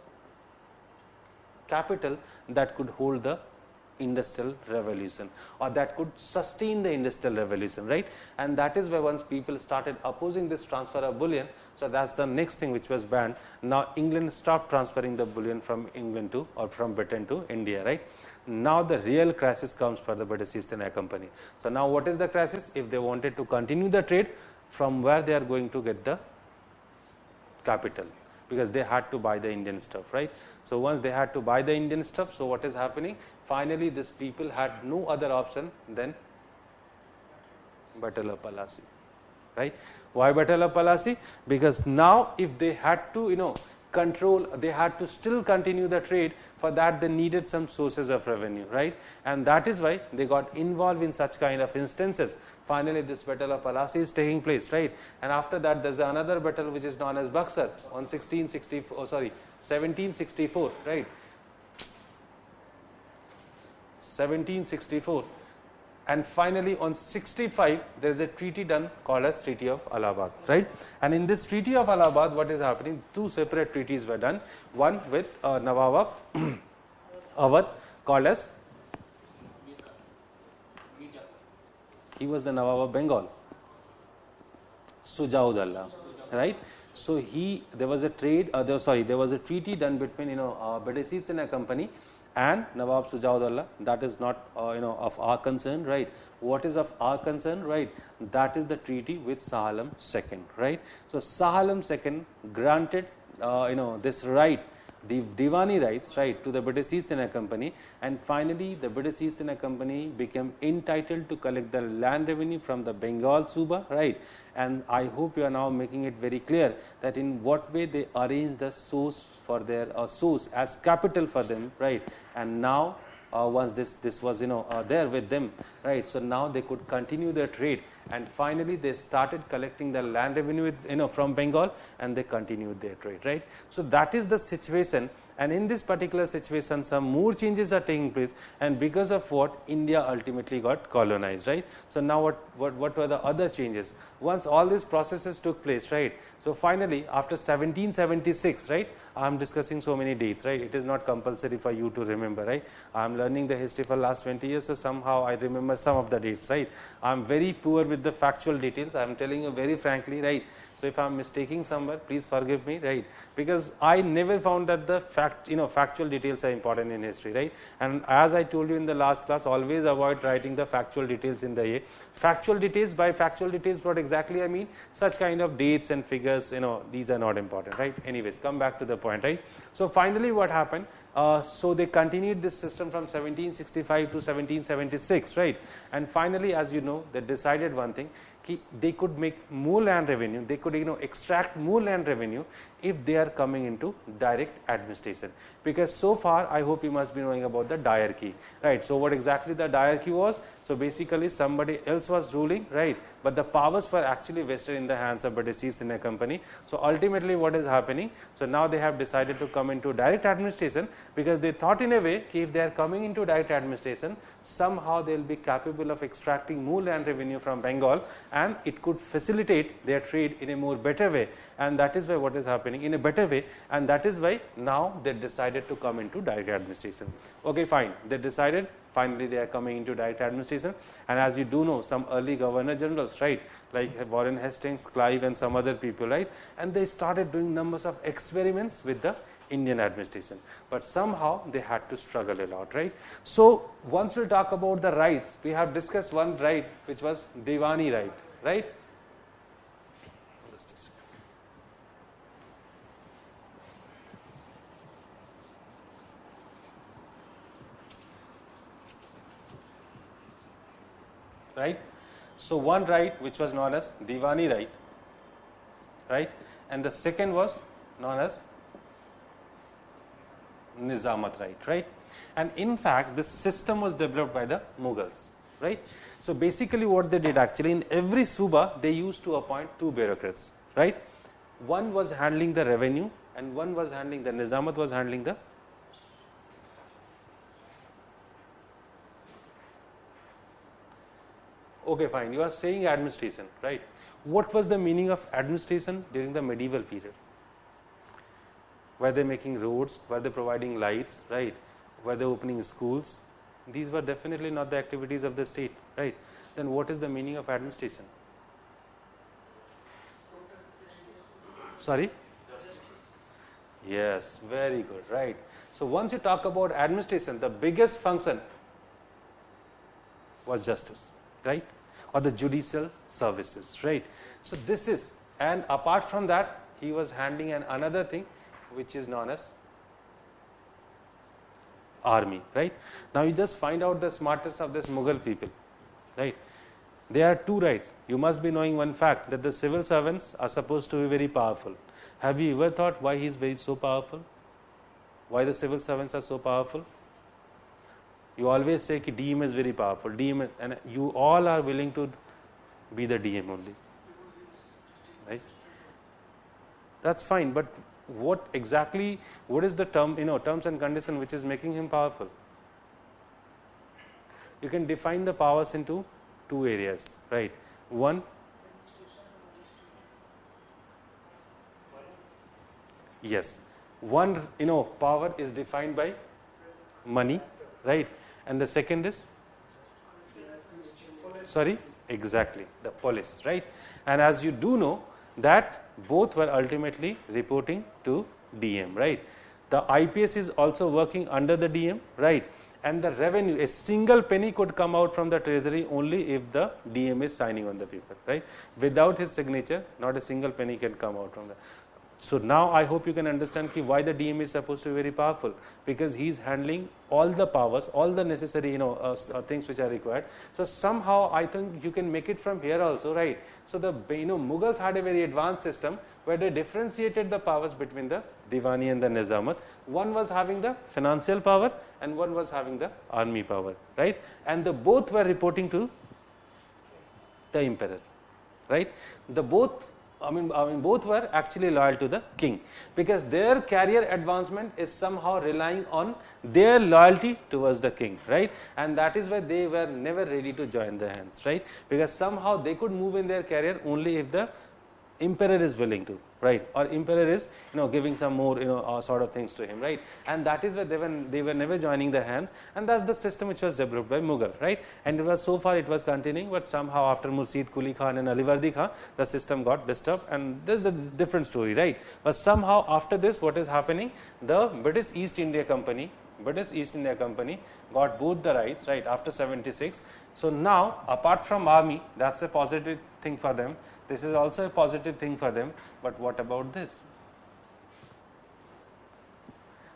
capital that could hold the industrial revolution, or that could sustain the industrial revolution, right? And that is why once people started opposing this transfer of bullion, so that's the next thing which was banned. Now England stopped transferring the bullion from England to, or from Britain to India, right? Now the real crisis comes for the British East India Company. So now what is the crisis? If they wanted to continue the trade, from where they are going to get the capital? Because they had to buy the Indian stuff, right? So once they had to buy the Indian stuff, so what is happening? Finally, these people had no other option than Battle of Plassey, right? Why Battle of Plassey? Because now if they had to, control, they had to still continue the trade. For that, they needed some sources of revenue, right? And that is why they got involved in such kind of instances. Finally, this Battle of Plassey is taking place, right? And after that, there's another battle which is known as Buxar on 1764, right? 1764. And finally, on 65, there is a treaty done called as Treaty of Allahabad, right? And in this Treaty of Allahabad, what is happening? Two separate treaties were done. One with Nawab of Awadh called as, he was the Nawab of Bengal, Sujaudallah, right? So there was a there was a treaty done between British East India Company and Nawab Sujaudallah. That is not of our concern, right? What is of our concern, right? That is the treaty with Shah Alam II, right? So Shah Alam II granted this right, the Diwani rights, right, to the British East India Company, and finally the British East India Company became entitled to collect the land revenue from the Bengal Suba, right? And I hope you are now making it very clear that in what way they arranged the source for their source as capital for them, right? And now once this was there with them, right? So now they could continue their trade, and finally they started collecting the land revenue from Bengal, and they continued their trade, right? So that is the situation, and in this particular situation some more changes are taking place, and because of what India ultimately got colonized, right? So now what were the other changes? Once all these processes took place, right? So finally after 1776, right? I am discussing so many dates, right? It is not compulsory for you to remember, right? I am learning the history for last 20 years, so somehow I remember some of the dates, right? I am very poor with the factual details, I am telling you very frankly, right? So if I am mistaking somewhere, please forgive me, right? Because I never found that the factual details are important in history, right? And as I told you in the last class, always avoid writing the factual details in the A. Factual details, by factual details, what exactly I mean? Such kind of dates and figures, these are not important, right? Anyways, come back to the point, right? So finally what happened? So they continued this system from 1765 to 1776, right? And finally, as you know, they decided one thing, they could make more land revenue, they could extract more land revenue if they are coming into direct administration. Because so far, I hope you must be knowing about the diarchy, right? So what exactly the diarchy was? So basically somebody else was ruling, right? but the powers were actually vested in the hands of British East India Company. So ultimately what is happening, so now they have decided to come into direct administration, because they thought in a way if they are coming into direct administration, somehow they will be capable of extracting more land revenue from Bengal, and it could facilitate their trade in a more better way, and that is why what is happening in a better way, and that is why now they decided to come into direct administration. Okay, fine, they decided, finally they are coming into direct administration, and as you do know, some early governor generals, right, like Warren Hastings, Clive and some other people, right, and they started doing numbers of experiments with the Indian administration, but somehow they had to struggle a lot, right. So once we talk about the rights, we have discussed one right which was Diwani right, right. Right. So one right which was known as Diwani right, right, and the second was known as Nizamat right, right, and in fact this system was developed by the Mughals, right. So basically what they did, actually in every Suba they used to appoint two bureaucrats, right. One was handling the revenue and one was handling the Nizamat was handling the okay, fine. You are saying administration, right? What was the meaning of administration during the medieval period? Were they making roads? Were they providing lights, right? Were they opening schools? These were definitely not the activities of the state, right? Then what is the meaning of administration? Sorry? Yes, very good, right. So once you talk about administration, the biggest function was justice, right, or the judicial services, right. So this is, and apart from that he was handling another thing which is known as army, right. Now you just find out the smartest of this Mughal people, right. There are two rights. You must be knowing one fact, that the civil servants are supposed to be very powerful. Have you ever thought why he is so powerful? Why the civil servants are so powerful? You always say that DM is very powerful, DM, and you all are willing to be the DM only, right? That's fine, but what exactly, what is the term, terms and condition which is making him powerful? You can define the powers into two areas, right? One, yes, one, power is defined by money, right? And the second is, sorry, exactly, the police, right? And as you do know that both were ultimately reporting to DM, right? The IPS is also working under the DM, right? And the revenue, a single penny could come out from the treasury only if the DM is signing on the paper, right? Without his signature, not a single penny can come out from the. So now I hope you can understand why the DM is supposed to be very powerful, because he is handling all the powers, all the necessary things which are required. So somehow I think you can make it from here also, right? So the Mughals had a very advanced system where they differentiated the powers between the Diwani and the Nizamat. One was having the financial power and one was having the army power, right? And the both were reporting to the emperor, right? The both. I mean, both were actually loyal to the king, because their career advancement is somehow relying on their loyalty towards the king, right? And that is why they were never ready to join the hands, right? Because somehow they could move in their career only if the emperor is willing to, right? Or emperor is giving some more sort of things to him, right? And that is why they were never joining the hands, and that's the system which was developed by Mughal, right? And it was so far it was continuing, but somehow after Murshid Quli Khan and Alivardi Khan, the system got disturbed, and this is a different story, right? But somehow after this, what is happening? The British East India Company got both the rights, right, after 76. So now, apart from army, that's a positive thing for them. This is also a positive thing for them, but what about this?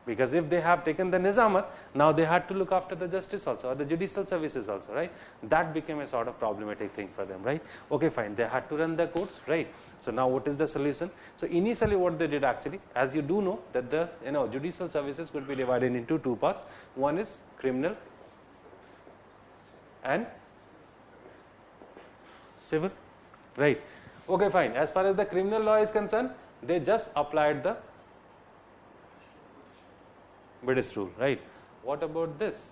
Because if they have taken the Nizamat, now they had to look after the justice also, or the judicial services also, right? That became a sort of problematic thing for them, right? Okay, fine, they had to run the courts, right? So now what is the solution? So initially what they did, actually, as you do know that the judicial services could be divided into two parts. One is criminal and civil, right? Okay, fine. As far as the criminal law is concerned, they just applied the British rule, right? What about this?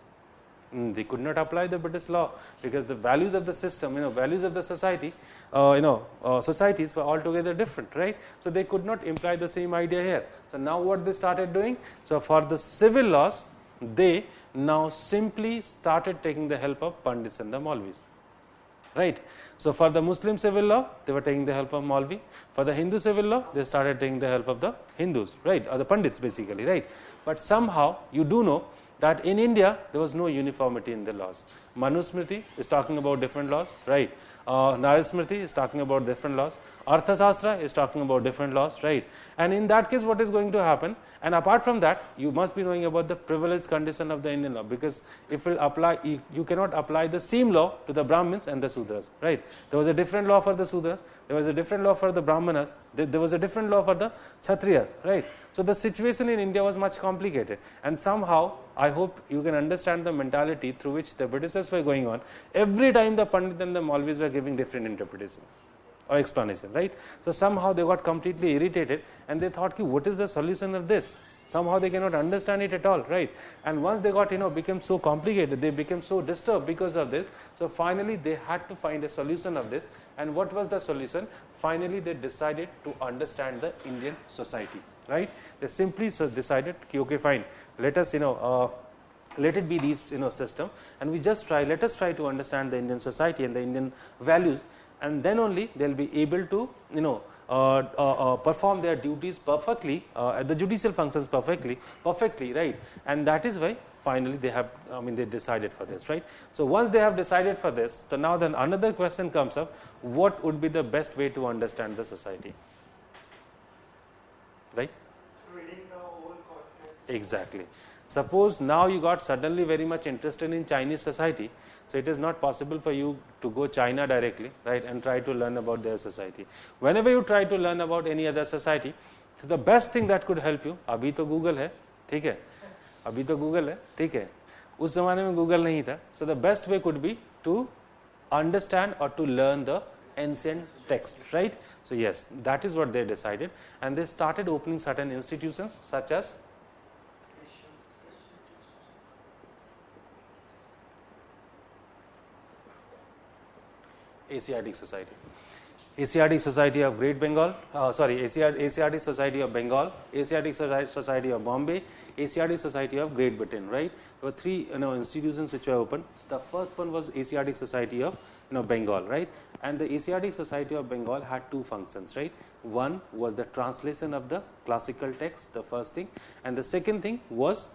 They could not apply the British law because the values of the system, values of the society, societies were altogether different, right? So they could not imply the same idea here. So now what they started doing? So for the civil laws, they now simply started taking the help of Pandits and the Maulvis, right? So for the Muslim civil law, they were taking the help of Maulvi. For the Hindu civil law, they started taking the help of the Hindus, right? Or the Pandits basically, right? But somehow you do know that in India there was no uniformity in the laws. Manusmriti is talking about different laws, right? Narasmriti is talking about different laws. Arthashastra is talking about different laws, right? And in that case, what is going to happen? And apart from that, you must be knowing about the privileged condition of the Indian law, because if you apply, you cannot apply the same law to the Brahmins and the Sudras, right? There was a different law for the Sudras, there was a different law for the Brahmanas, there was a different law for the Kshatriyas, right? So the situation in India was much complicated, and somehow I hope you can understand the mentality through which the Britishers were going on. Every time the Pandit and the Maulvis were giving different interpretation or explanation, right? So somehow they got completely irritated and they thought, what is the solution of this? Somehow they cannot understand it at all, right? And once they got, became so complicated, they became so disturbed because of this. So finally they had to find a solution of this. And what was the solution? Finally they decided to understand the Indian society, right? They simply decided, okay, fine, let us, let it be these, system, and let us try to understand the Indian society and the Indian values, and then only they'll be able to, perform their duties perfectly, the judicial functions perfectly, right? And that is why finally they have, they decided for this, right? So once they have decided for this, so now then another question comes up: what would be the best way to understand the society, right? Reading the whole context. Exactly. Suppose now you got suddenly very much interested in Chinese society, so it is not possible for you to go China directly, right, and try to learn about their society. Whenever you try to learn about any other society, so the best thing that could help you, अभी तो Google है, ठीक है, अभी तो Google है, ठीक है, उस जमाने में Google नहीं था, so the best way could be to understand or to learn the ancient text, right? So yes, that is what they decided, and they started opening certain institutions such as Asiatic Society. Asiatic Society of Great Bengal, Asiatic Society of Bengal, Asiatic Society of Bombay, Asiatic Society of Great Britain, right? There were three institutions which were opened. The first one was Asiatic Society of Bengal, right? And the Asiatic Society of Bengal had two functions, right? One was the translation of the classical text, the first thing, and the second thing was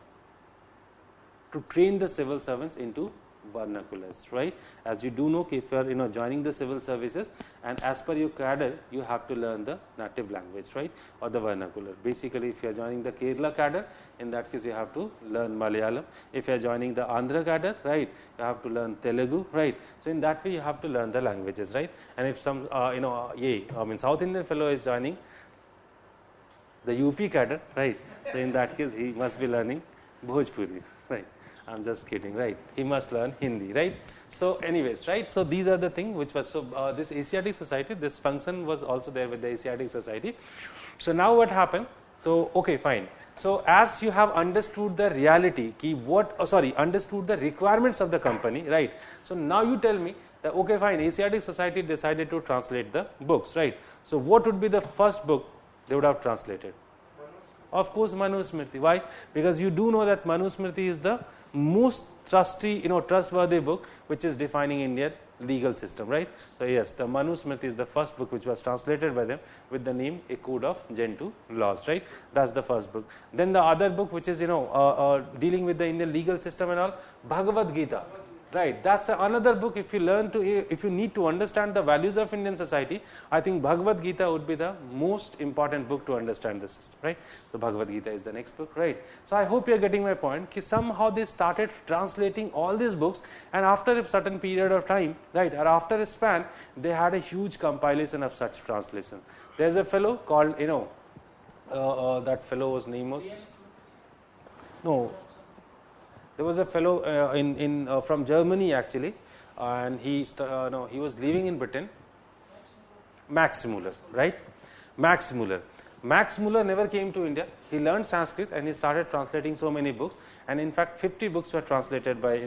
to train the civil servants into vernaculars, right? As you do know, if you are joining the civil services, and as per your cadre, you have to learn the native language, right, or the vernacular. Basically, if you are joining the Kerala cadre, in that case you have to learn Malayalam. If you are joining the Andhra cadre, right, you have to learn Telugu, right? So in that way you have to learn the languages, right? And if some South Indian fellow is joining the UP cadre, right, so in that case he must be learning Bhojpuri, right? I'm just kidding, right? He must learn Hindi, right? So anyways, right? So these are the things which was, this Asiatic Society, this function was also there with the Asiatic Society. So now what happened? So, okay, fine. So as you have understood the reality, understood the requirements of the company, right? So now you tell me that, okay, fine, Asiatic Society decided to translate the books, right? So what would be the first book they would have translated? Of course, Manusmriti. Why? Because you do know that Manusmriti is the most trustworthy book which is defining Indian legal system, right? So yes, the Manusmriti is the first book which was translated by them with the name A Code of Gentoo Laws, right? That's the first book. Then the other book which is dealing with the Indian legal system and all, Bhagavad Gita, right? That's another book. If you need to understand the values of Indian society, I think Bhagavad Gita would be the most important book to understand the system, right? So Bhagavad Gita is the next book, right? So I hope you are getting my point. Ki somehow they started translating all these books, and after a certain period of time, right, or after a span, they had a huge compilation of such translation. There's a fellow called, that fellow's name was there was a fellow from Germany actually, and he was living in Britain. Max Muller, right? Max Muller. Max Muller never came to India. He learned Sanskrit and he started translating so many books. And in fact, 50 books were translated by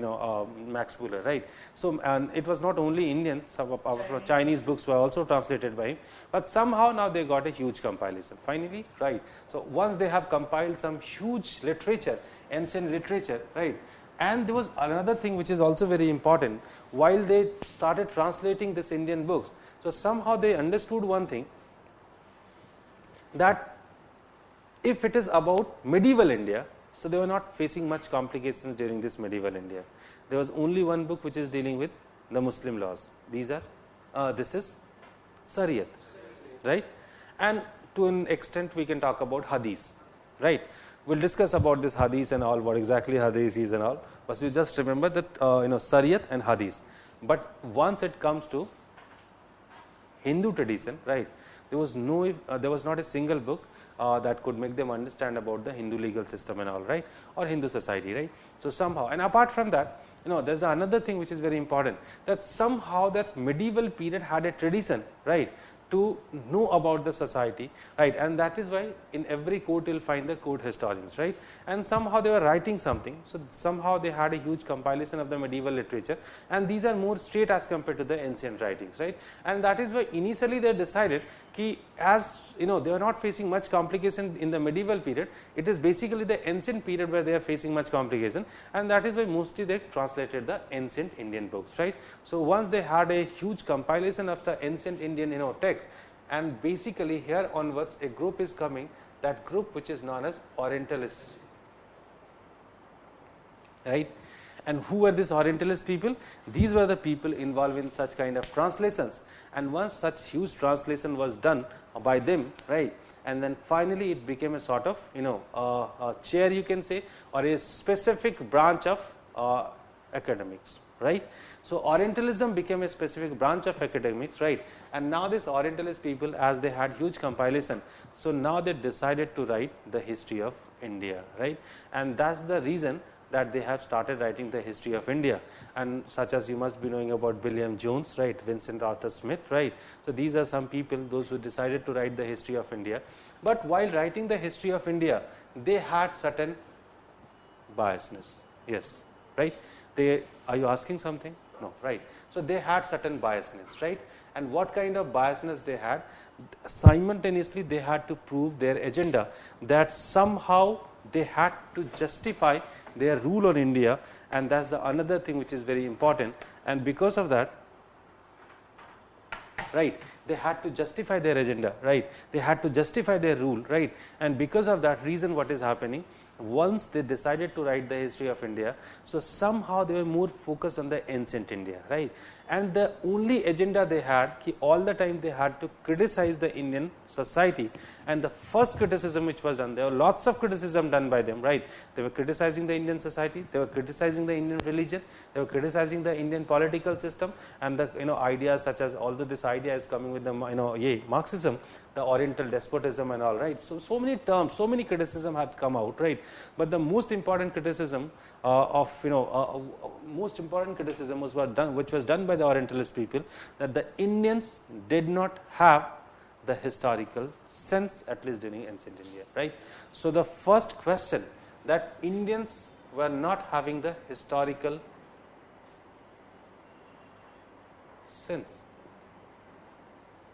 Max Muller, right? So and it was not only Indians; some of our Chinese books were also translated by him. But somehow now they got a huge compilation. Finally, right? So once they have compiled some huge literature, ancient literature, right? And there was another thing which is also very important. While they started translating this Indian books, so somehow they understood one thing, that if it is about medieval India, so they were not facing much complications during this medieval India. There was only one book which is dealing with the Muslim laws. These are, this is Sariyat, right? And to an extent we can talk about Hadith, right? We'll discuss about this Hadith and all, what exactly Hadith is and all. But you just remember that Sariyat and Hadith. But once it comes to Hindu tradition, right? There was not a single book that could make them understand about the Hindu legal system and all, right, or Hindu society, right? So somehow, and apart from that, there's another thing which is very important, that somehow that medieval period had a tradition, right, to know about the society, right, and that is why in every court you'll find the court historians, right, and somehow they were writing something, so somehow they had a huge compilation of the medieval literature, and these are more straight as compared to the ancient writings, right, and that is why initially they decided ki, as they were not facing much complication in the medieval period, it is basically the ancient period where they are facing much complication, and that is why mostly they translated the ancient Indian books, right. So once they had a huge compilation of the ancient Indian text, and basically here onwards a group is coming, that group which is known as Orientalists, right. And who were these Orientalist people? These were the people involved in such kind of translations, and once such huge translation was done by them, right, and then finally it became a sort of a chair, you can say, or a specific branch of academics, right. So Orientalism became a specific branch of academics, right, and now these Orientalist people, as they had huge compilation, so now they decided to write the history of India, right, and that's the reason that they have started writing the history of India, and such as you must be knowing about William Jones, right, Vincent Arthur Smith, right. So these are some people, those who decided to write the history of India, but while writing the history of India, they had certain biasness. Yes, right. Are you asking something? No, right. So they had certain biasness, right, and what kind of biasness they had? Simultaneously they had to prove their agenda, that somehow they had to justify their rule on India, and that's the another thing which is very important, and because of that, right, they had to justify their agenda, right, they had to justify their rule, right, and because of that reason, what is happening, once they decided to write the history of India, so somehow they were more focused on the ancient India, right, and the only agenda they had, all the time they had to criticize the Indian society, and the first criticism which was done, there were lots of criticism done by them, right, they were criticizing the Indian society, they were criticizing the Indian religion, they were criticizing the Indian political system, and the ideas such as, although this idea is coming with the Marxism, the Oriental despotism and all, right, so many terms, so many criticism had come out, right, but the most important criticism most important criticism was which was done by the Orientalist people, that the Indians did not have the historical sense, at least during ancient India, right. So the first question, that Indians were not having the historical sense,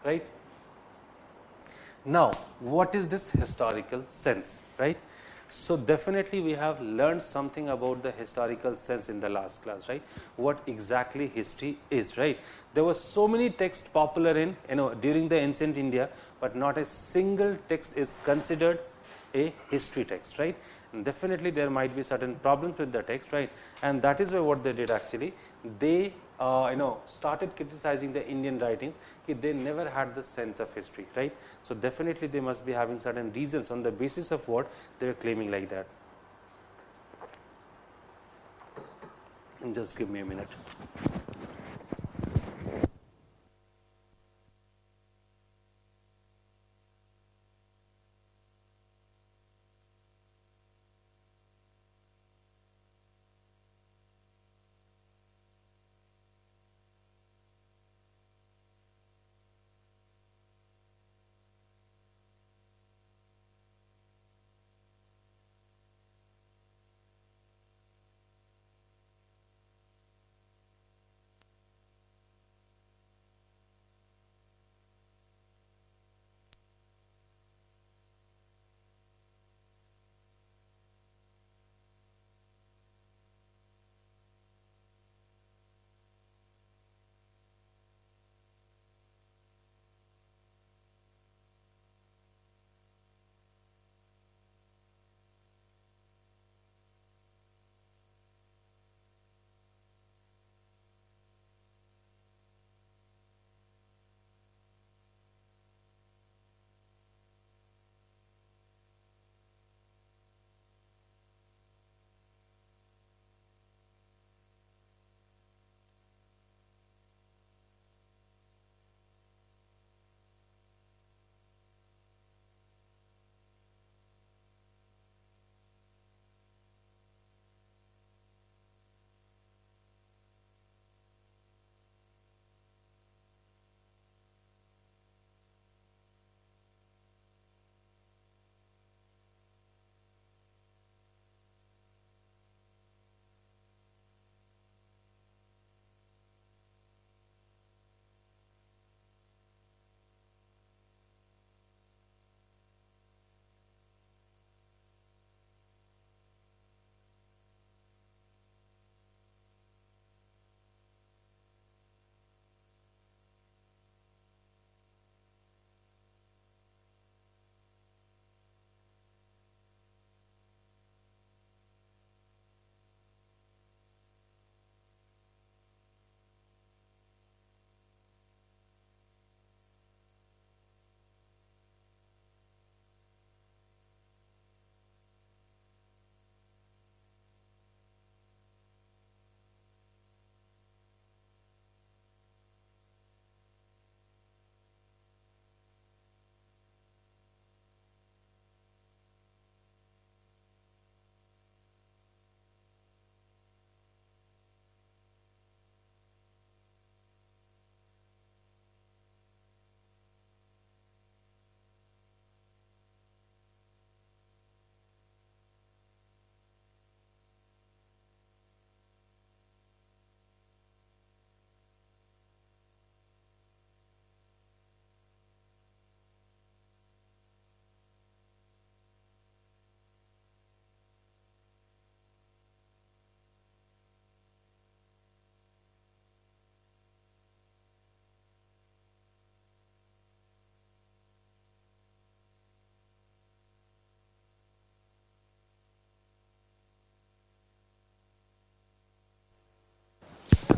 right. Now what is this historical sense, right? So definitely we have learned something about the historical sense in the last class, right, what exactly history is, right. There were so many texts popular in during the ancient India, but not a single text is considered a history text, right, and definitely there might be certain problems with the text, right, and that is why what they did actually, they started criticizing the Indian writing, they never had the sense of history, right. So definitely they must be having certain reasons on the basis of what they were claiming like that. And just give me a minute.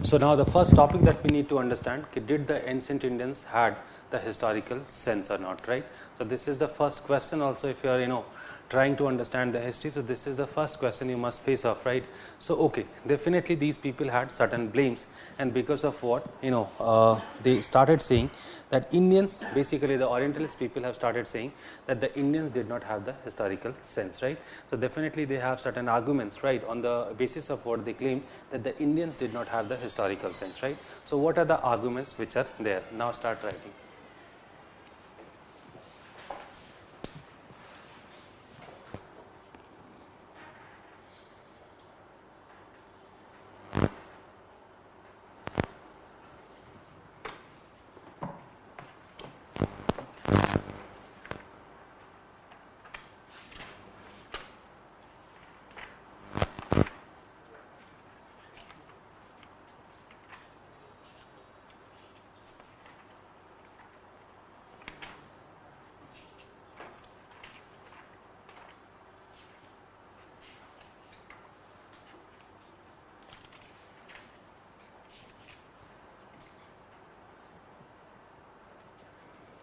So now the first topic that we need to understand, did the ancient Indians had the historical sense or not, right? So this is the first question also if you are trying to understand the history. So this is the first question you must face off, right? So okay, definitely these people had certain blames, and because of what they started saying that Indians, basically the Orientalist people have started saying that the Indians did not have the historical sense, right? So definitely they have certain arguments, right, on the basis of what they claim that the Indians did not have the historical sense, right? So what are the arguments which are there? Now start writing.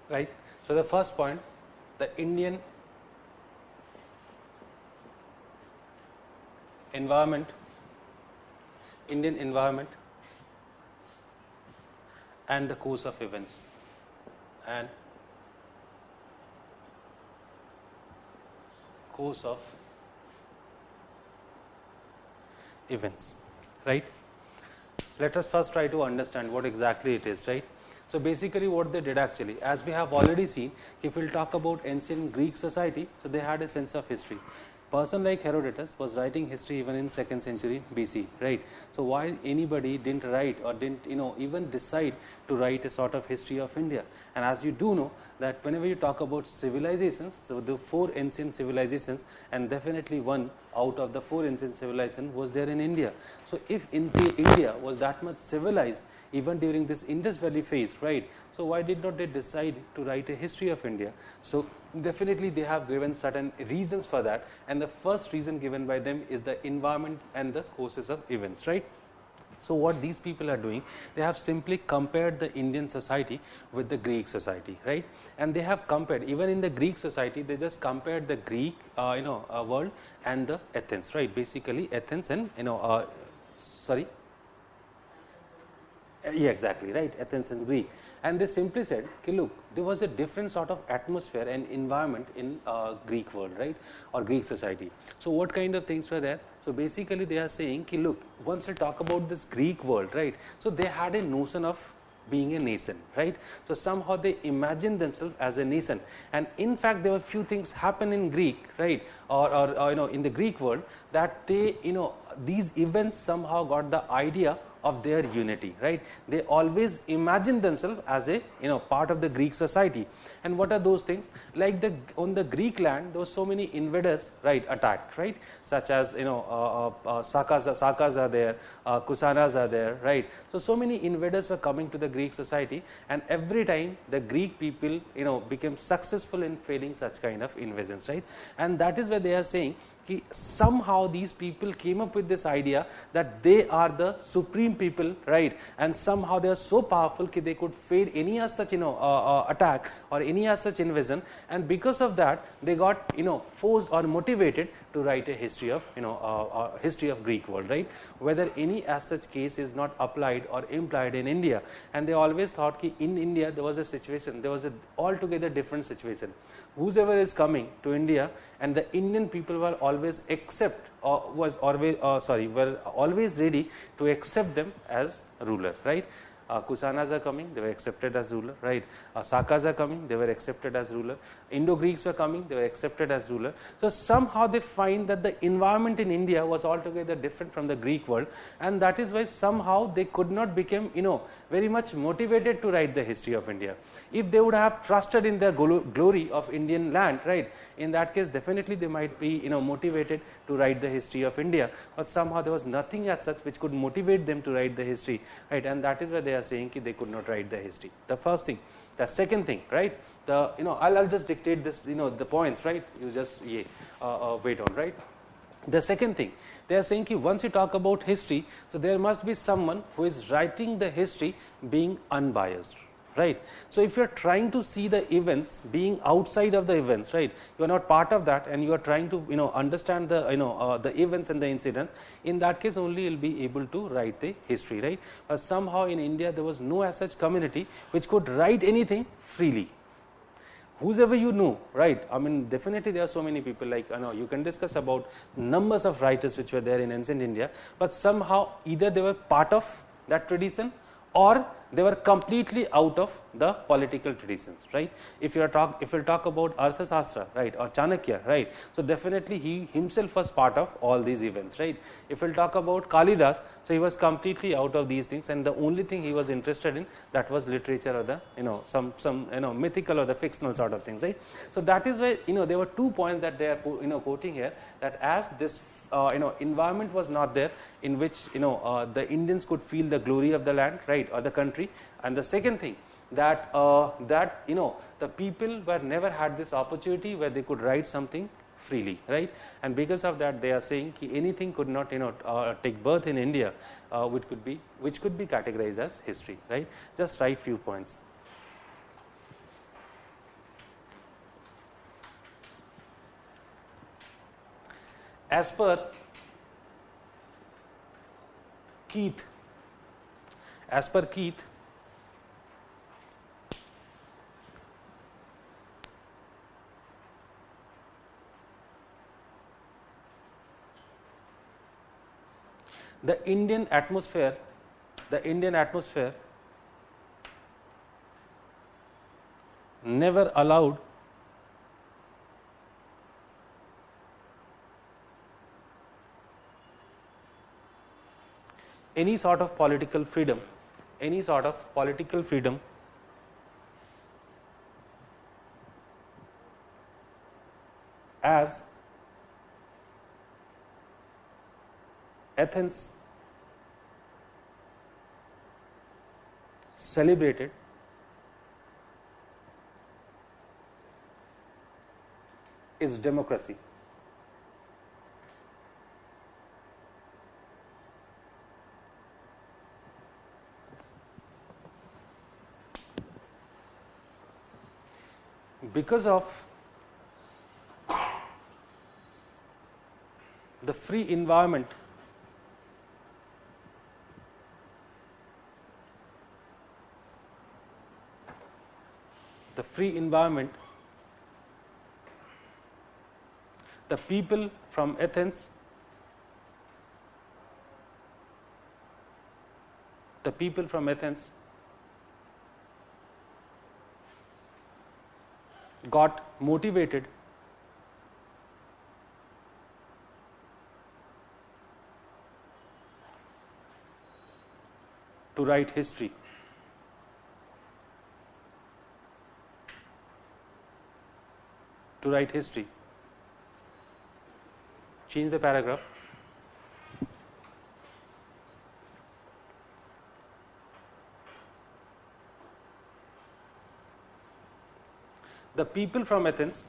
Right. So the first point, the Indian environment and the course of events right? Let us first try to understand what exactly it is, right? So basically what they did actually, as we have already seen, if we will talk about ancient Greek society, so they had a sense of history. Person like Herodotus was writing history even in 2nd century BC, right? So why anybody didn't write or didn't even decide to write a sort of history of India? And as you do know that whenever you talk about civilizations, so the 4 ancient civilizations, and definitely one out of the 4 ancient civilizations was there in India. So if India was that much civilized even during this Indus Valley phase, right? So why did not they decide to write a history of India? So definitely they have given certain reasons for that, and the first reason given by them is the environment and the courses of events, right? So what these people are doing, they have simply compared the Indian society with the Greek society, right? And they have compared, even in the Greek society, they just compared the Greek world and the Athens, right? Basically Athens and yeah, exactly, right, Athens and Greek. And they simply said, okay, look, there was a different sort of atmosphere and environment in Greek world, right, or Greek society. So what kind of things were there? So basically they are saying, okay, look, once we talk about this Greek world, right, so they had a notion of being a nation, right? So somehow they imagined themselves as a nation, and in fact there were few things happen in Greek, right, or in the Greek world, that they these events somehow got the idea of their unity, right? They always imagine themselves as a part of the Greek society. And what are those things? Like on the Greek land, there were so many invaders, right, attacked, right? Such as Sakas are there, Kusanas are there, right? So many invaders were coming to the Greek society, and every time the Greek people became successful in failing such kind of invasions, right? And that is where they are saying somehow these people came up with this idea that they are the supreme people, right? And somehow they are so powerful that they could fail any as such attack or any as such invasion, and because of that they got forced or motivated to write a history of history of Greek world, right? Whether any as such case is not applied or implied in India, and they always thought that in India there was a situation, there was a altogether different situation. Whosoever is coming to India, and the Indian people were always were always ready to accept them as ruler, right? Kusanas are coming, they were accepted as ruler, right? Sakas are coming, they were accepted as ruler. Indo-Greeks were coming, they were accepted as ruler. So somehow they find that the environment in India was altogether different from the Greek world, and that is why somehow they could not become very much motivated to write the history of India. If they would have trusted in the glory of Indian land, right, in that case definitely they might be motivated to write the history of India, but somehow there was nothing as such which could motivate them to write the history, right? And that is why they are saying that they could not write the history. The first thing. The second thing, right, I'll just dictate this, the points, right? You just wait on, right? The second thing, they are saying that once you talk about history, so there must be someone who is writing the history being unbiased, right? So if you are trying to see the events being outside of the events, right, you are not part of that, and you are trying to understand the the events and the incident, in that case only you will be able to write the history, right? But somehow in India there was no as such community which could write anything freely. Whosoever you know, right? I mean, definitely there are so many people, like you can discuss about numbers of writers which were there in ancient India, but somehow either they were part of that tradition or they were completely out of the political traditions, right? If you talk about Arthashastra, right, or Chanakya, right, so definitely he himself was part of all these events, right? If we'll talk about Kalidas, so he was completely out of these things, and the only thing he was interested in, that was literature or the some mythical or the fictional sort of things, right? So that is why there were 2 points that they are quoting here, that as this environment was not there in which the Indians could feel the glory of the land, right, or the country. And the second thing, that the people were never had this opportunity where they could write something freely, right? And because of that, they are saying that anything could not take birth in India which could be categorized as history, right? Just write few points. As per Keith, the Indian atmosphere never allowed any sort of political freedom as Athens celebrated is democracy. Because of the free environment the people from Athens got motivated to write history. Change the paragraph. The people from Athens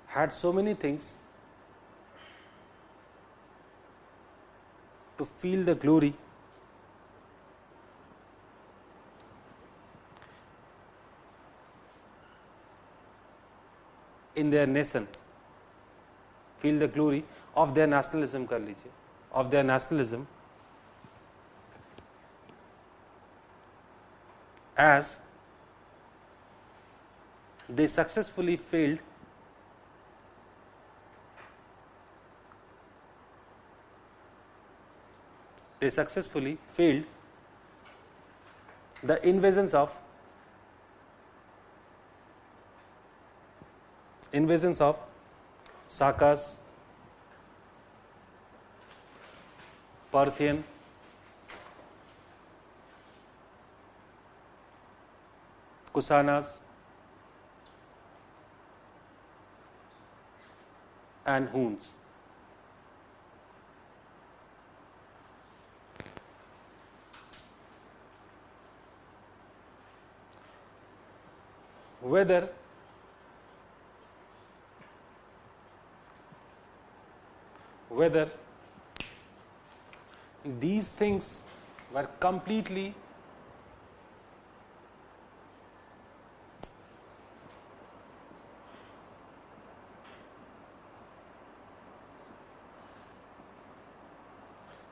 had so many things to feel the glory in their nation, feel the glory of their nationalism, as they successfully failed the invasions of Sakas, Parthian, Kusanas, and Huns. whether these things were completely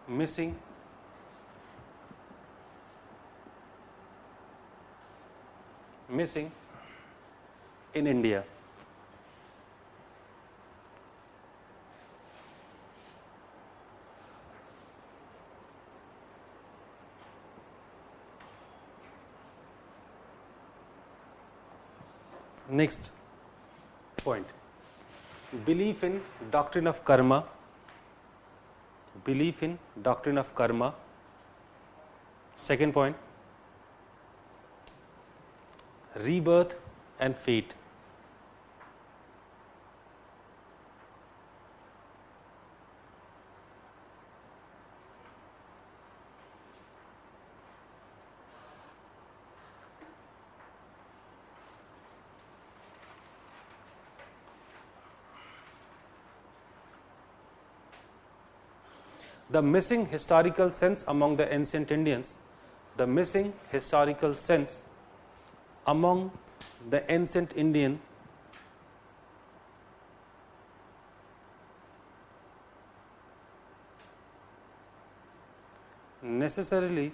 missing in India. Next point, belief in doctrine of karma. Belief in doctrine of karma. Second point, rebirth and fate. The missing historical sense among the ancient Indians, the missing historical sense among the ancient Indian necessarily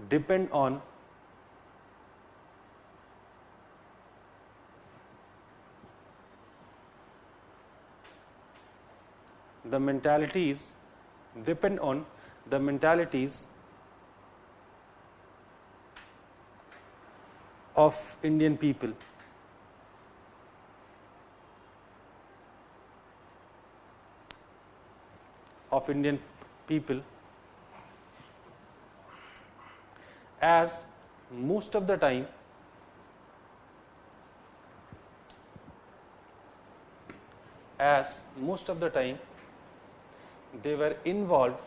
depend on the mentalities of Indian people. As most of the time they were involved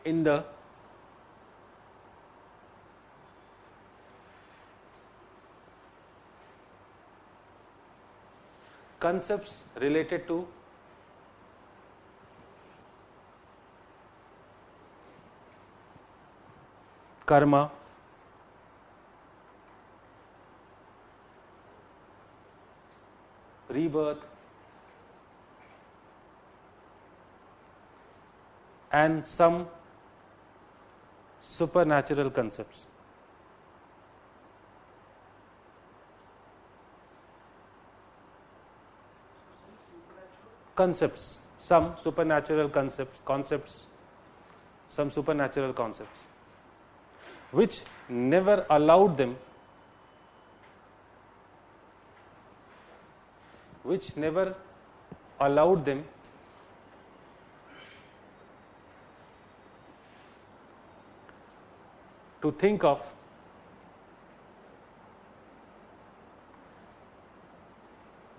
in the concepts related to karma, rebirth, and some supernatural concepts. Some supernatural concepts, which never allowed them to think of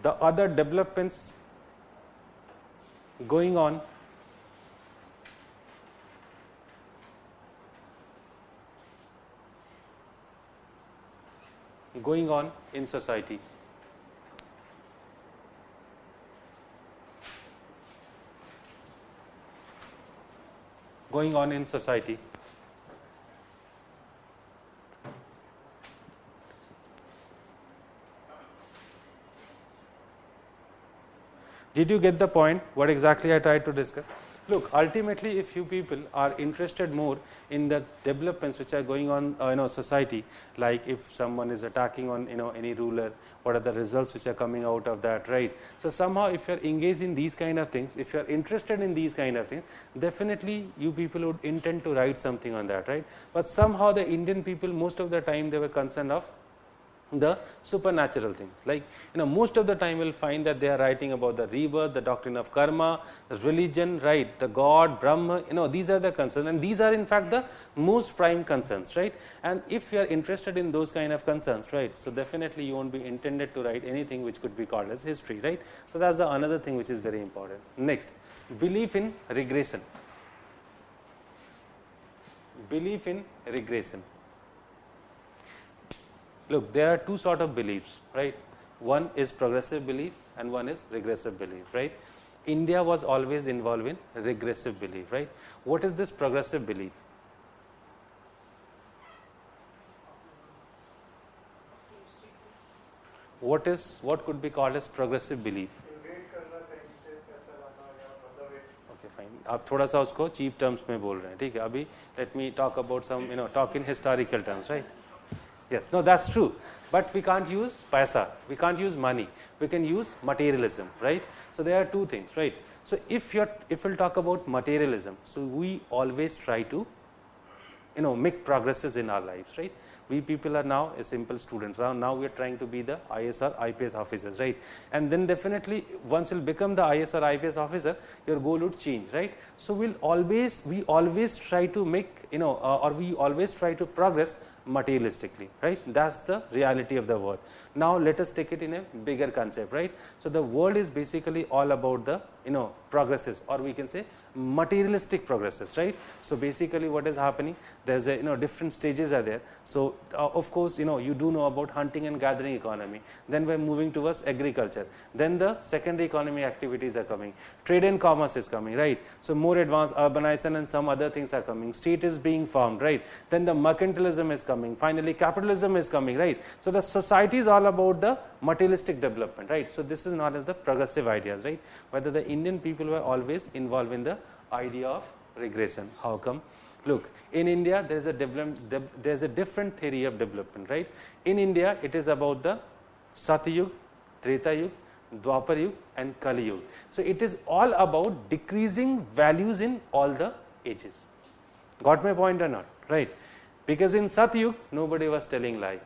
the other developments going on in society. Did you get the point? What exactly I tried to discuss? Look, ultimately, if you people are interested more in the developments which are going on, society, like if someone is attacking on, any ruler, what are the results which are coming out of that, right? So somehow, if you are engaged in these kind of things, if you are interested in these kind of things, definitely you people would intend to write something on that, right? But somehow the Indian people, most of the time, they were concerned of the supernatural things. Like, most of the time you will find that they are writing about the rebirth, the doctrine of karma, religion, right, the God, Brahma, these are the concerns, and these are in fact the most prime concerns, right. And if you are interested in those kind of concerns, right, so definitely you won't be intended to write anything which could be called as history, right. So that's the another thing which is very important. Next, belief in regression. Belief in regression. Look, there are two sort of beliefs, right. One is progressive belief and one is regressive belief, right. India was always involved in regressive belief, right. What is this progressive belief? What could be called as progressive belief? Okay, fine. आप थोड़ा सा उसको cheap terms में बोल रहे हैं, ठीक है. अभी let me talk about some, talk in historical terms, right. Yes, no, that's true. But we can't use paisa, we can't use money, we can use materialism, right. So there are two things, right. So if we'll talk about materialism, so we always try to, make progresses in our lives, right. We people are now a simple students. Now we are trying to be the IS or IPS officers, right. And then definitely once you'll become the IS or IPS officer, your goal would change, right. So we always try to make, or we always try to progress materialistically, right. That's the reality of the world. Now let us take it in a bigger concept, right. So the world is basically all about the, progresses, or we can say materialistic progresses, right. So basically what is happening, there's a, different stages are there. So of course, you do know about hunting and gathering economy, then we're moving towards agriculture, then the secondary economy activities are coming, trade and commerce is coming, right. So more advanced urbanization and some other things are coming, state is being formed, right. Then the mercantilism is coming, finally capitalism is coming, right. So the society is all about the materialistic development, right. So this is known as the progressive ideas, right. Whether the Indian people were always involved in the idea of regression. How come? Look, in India there is a different theory of development, right. In India it is about the Satyug, Treta Yug, Dwapar Yug and Kali Yug. So it is all about decreasing values in all the ages. Got my point or not? Right. Because in Satyug nobody was telling lie,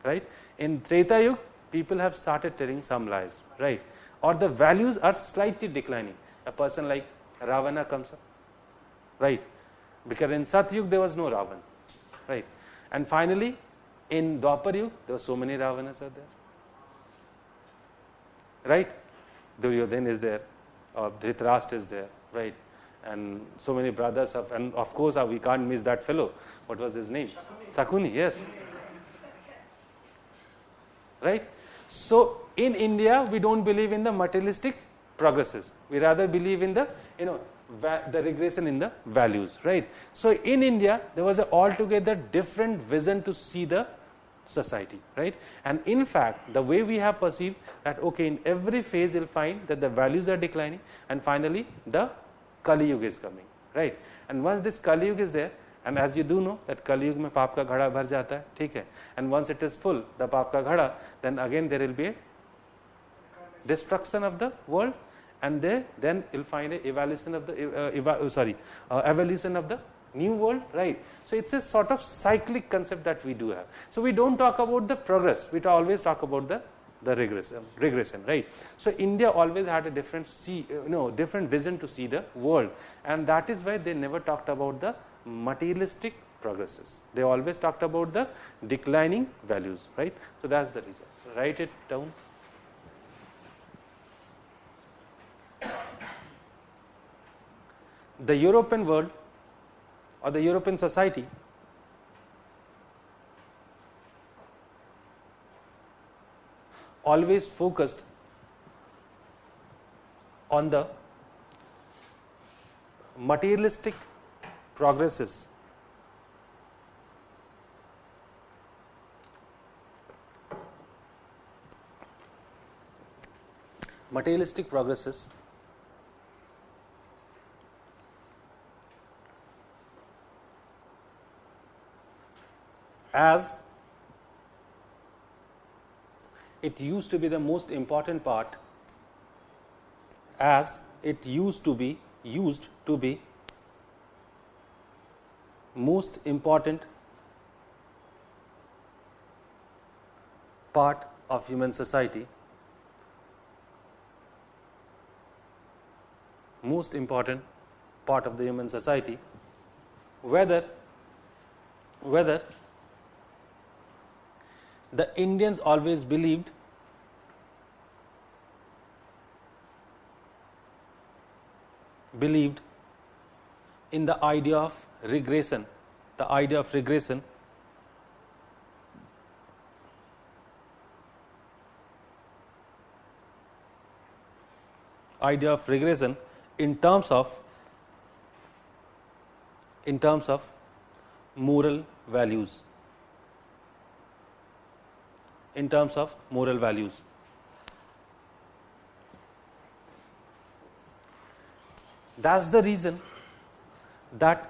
right. In Treta Yug people have started telling some lies, right. Or the values are slightly declining. A person like Ravana comes up, right, because in Satyug there was no Ravan, right. And finally in Dwapar Yug there were so many Ravanas are there, right. Duryodhan is there, Dhritarashtra is there, right, and so many brothers of, and of course we can't miss that fellow, what was his name? Sakuni, yes, right. So in India we don't believe in the materialistic progresses, we rather believe in the, the regression in the values, right. So in India there was a altogether different vision to see the society, right. And in fact the way we have perceived that, okay, in every phase you'll find that the values are declining and finally the Kali Yuga is coming, right. And once this Kali Yuga is there, and as you do know that Kali Yuga mein paap ka ghada bhar jata hai, theek hai, and once it is full, the paap ka ghada, then again there will be a destruction of the world, and then you'll find a evolution of the evolution of the new world, right. So it's a sort of cyclic concept that we do have. So we don't talk about the progress, we always talk about the regression, right. So India always had a different different vision to see the world, and that is why they never talked about the materialistic progresses. They always talked about the declining values, right. So that's the reason. Write it down. The European world or the European society always focused on the materialistic progresses as it used to be the most important part, as it used to be most important part of human society, most important part of the human society, whether the Indians always believed in the idea of regression, the idea of regression, in terms of moral values, in terms of moral values. That is the reason that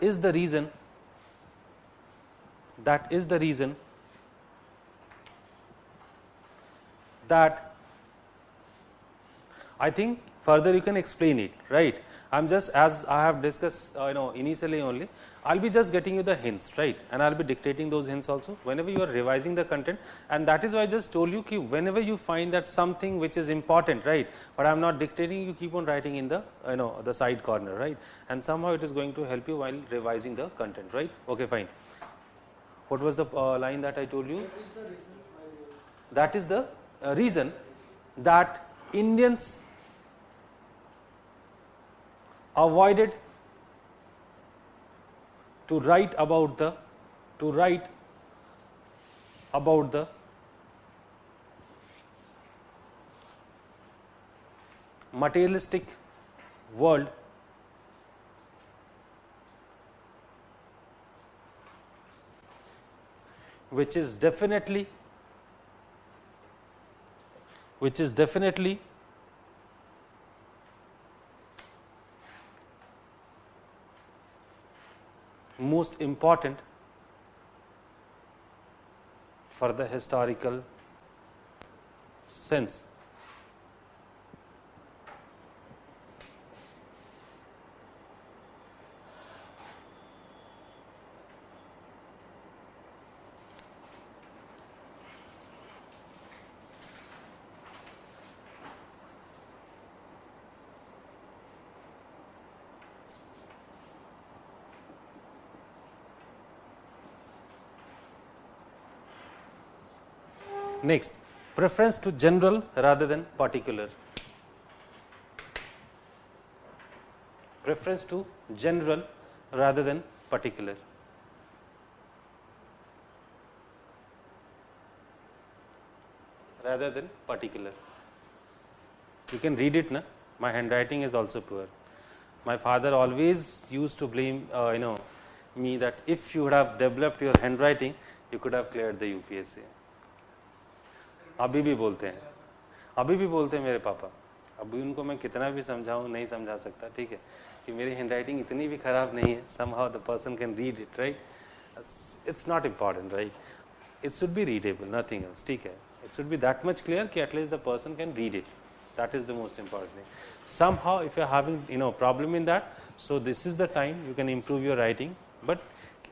I think further you can explain it, right? I'm just, as I have discussed initially only, I'll be just getting you the hints, right? And I'll be dictating those hints also whenever you are revising the content, and that is why I just told you ki whenever you find that something which is important, right, but I'm not dictating, you keep on writing in the the side corner, right, and somehow it is going to help you while revising the content, right? Okay, fine. What was the line that I told you? That is the reason that Indians avoided to write about the materialistic world, which is definitely most important for the historical sense. Next, preference to general rather than particular. Preference to general rather than particular. Rather than particular. You can read it, na? My handwriting is also poor. My father always used to blame, me that if you would have developed your handwriting, you could have cleared the UPSC. अभी भी बोलते हैं मेरे पापा. अभी उनको मैं कितना भी समझाऊं नहीं समझा सकता, ठीक है, कि मेरी हैंडराइटिंग इतनी भी खराब नहीं है. somehow the person can read it, right? It's not important, right? It should be readable, nothing else, ठीक है. It should be that much clear कि at least the person can read it. That is the most important thing. Somehow if you are having problem in that, so this is the time you can improve your writing, but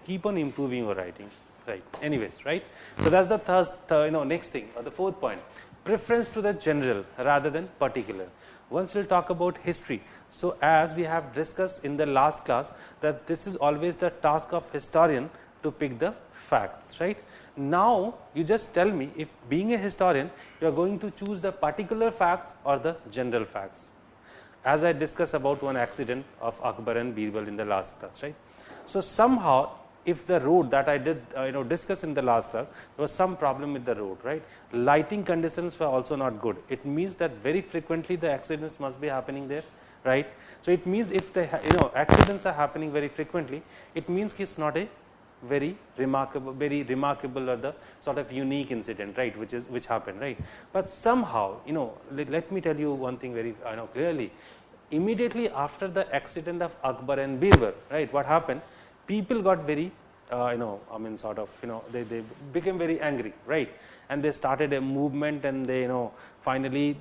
keep on improving your writing. Right. Anyways, right. So that's the next thing, or the fourth point: preference to the general rather than particular. Once we'll talk about history. So as we have discussed in the last class, that this is always the task of historian to pick the facts. Right. Now you just tell me, if being a historian, you are going to choose the particular facts or the general facts. As I discussed about one accident of Akbar and Birbal in the last class, right? So somehow, if the road that I did discuss in the last class, there was some problem with the road, right? Lighting conditions were also not good. It means that very frequently the accidents must be happening there, right? So it means if the accidents are happening very frequently, it means it's not a very remarkable or the sort of unique incident, right, which happened, right? But somehow, let me tell you one thing very clearly. Immediately after the accident of Akbar and Birbal, right, what happened? People got very I mean, sort of, they became very angry, right? And they started a movement, and they, finally,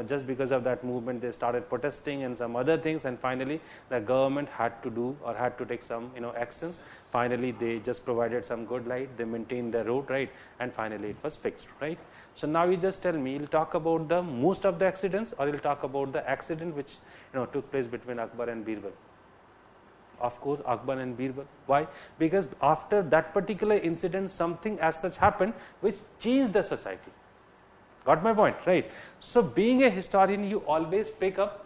just because of that movement, they started protesting and some other things, and finally, the government had to do or had to take some, actions. Finally, they just provided some good light, they maintained the road, right? And finally, it was fixed, right? So now you just tell me, you'll talk about the most of the accidents, or you'll talk about the accident which, took place between Akbar and Birbal? Of course, Akbar and Birbal. Why? Because after that particular incident, something as such happened which changed the society. Got my point, right? So, being a historian, you always pick up,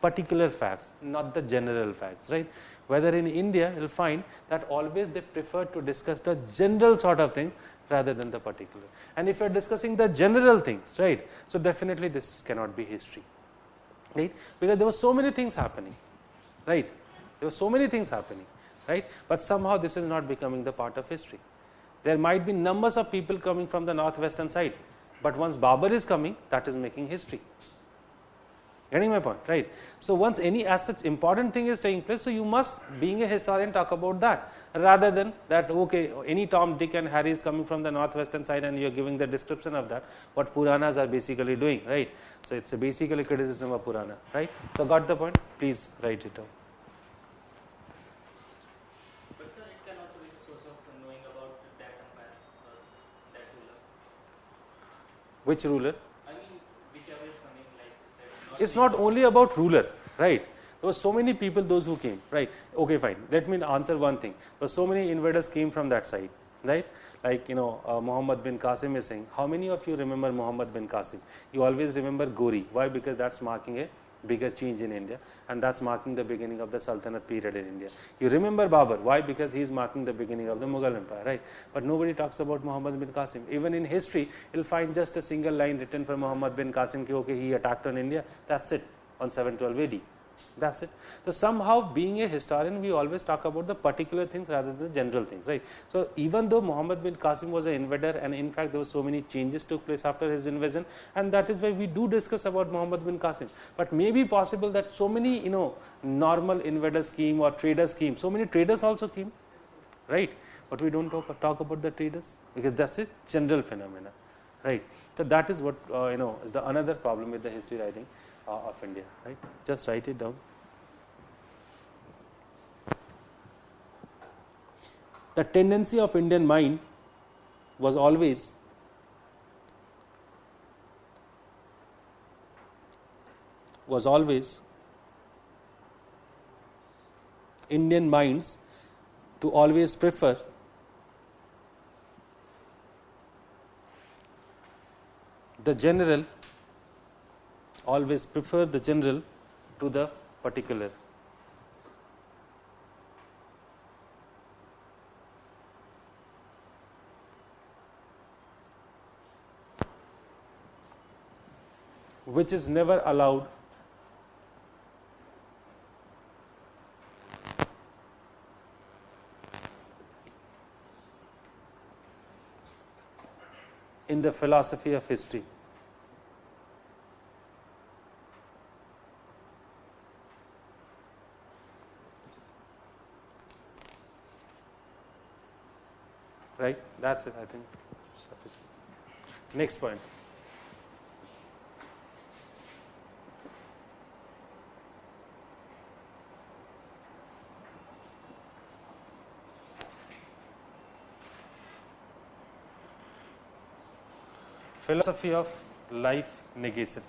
particular facts, not the general facts, right? Whether in India, you'll find that always they prefer to discuss the general sort of thing rather than the particular. And if you are discussing the general things, right? So, definitely this cannot be history, right? Because there were so many things happening, right? There were so many things happening, right? But somehow this is not becoming the part of history. There might be numbers of people coming from the northwestern side, but once Babur is coming, that is making history. Getting my point, right? So, once any as such important thing is taking place, so you must, being a historian, talk about that, rather than that, okay, any Tom, Dick and Harry is coming from the northwestern side and you are giving the description of that, what Puranas are basically doing, right? So, it is a basically criticism of Purana, right? So, got the point? Please write it down. Which ruler? I mean, whichever is coming, like you said. It's not only about ruler, right? There were so many people, those who came, right? Okay, fine. Let me answer one thing. There were so many invaders came from that side, right? Like, Muhammad bin Qasim is saying. How many of you remember Muhammad bin Qasim? You always remember Gori. Why? Because that's marking a bigger change in India, and that's marking the beginning of the Sultanate period in India. You remember Babur. Why? Because he is marking the beginning of the Mughal Empire, right? But nobody talks about Muhammad bin Qasim. Even in history, you'll find just a single line written for Muhammad bin Qasim, okay, he attacked on India. That's it, on 712 AD. That's it. So, somehow, being a historian, we always talk about the particular things rather than the general things, right? So, even though Muhammad bin Qasim was an invader, and in fact, there were so many changes took place after his invasion, and that is why we do discuss about Muhammad bin Qasim. But may be possible that so many, normal invaders came or traders came, so many traders also came, right? But we don't talk about the traders, because that's a general phenomena, right? So, that is what, is the another problem with the history writing of India, right? Just write it down. The tendency of Indian mind was always Indian minds to always prefer the general, always prefer the general to the particular. Which is never allowed in the philosophy of history. Right? That's it, I think. Sufficient. Next point. Philosophy of life negation.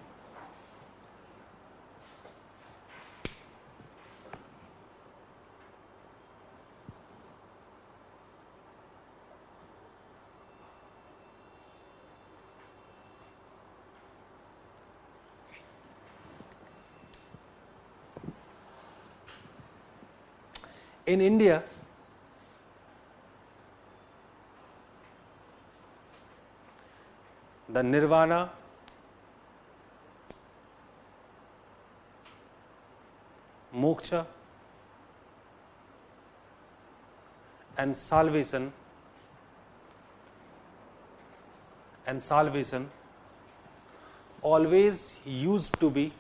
In India, the nirvana, moksha, and salvation always used to be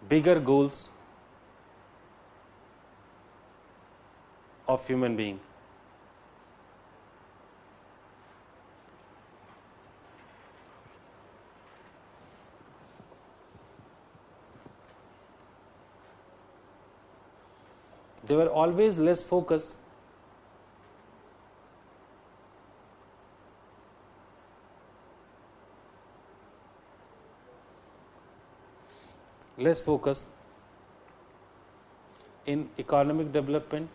bigger goals of human being. They were always less focused in economic development,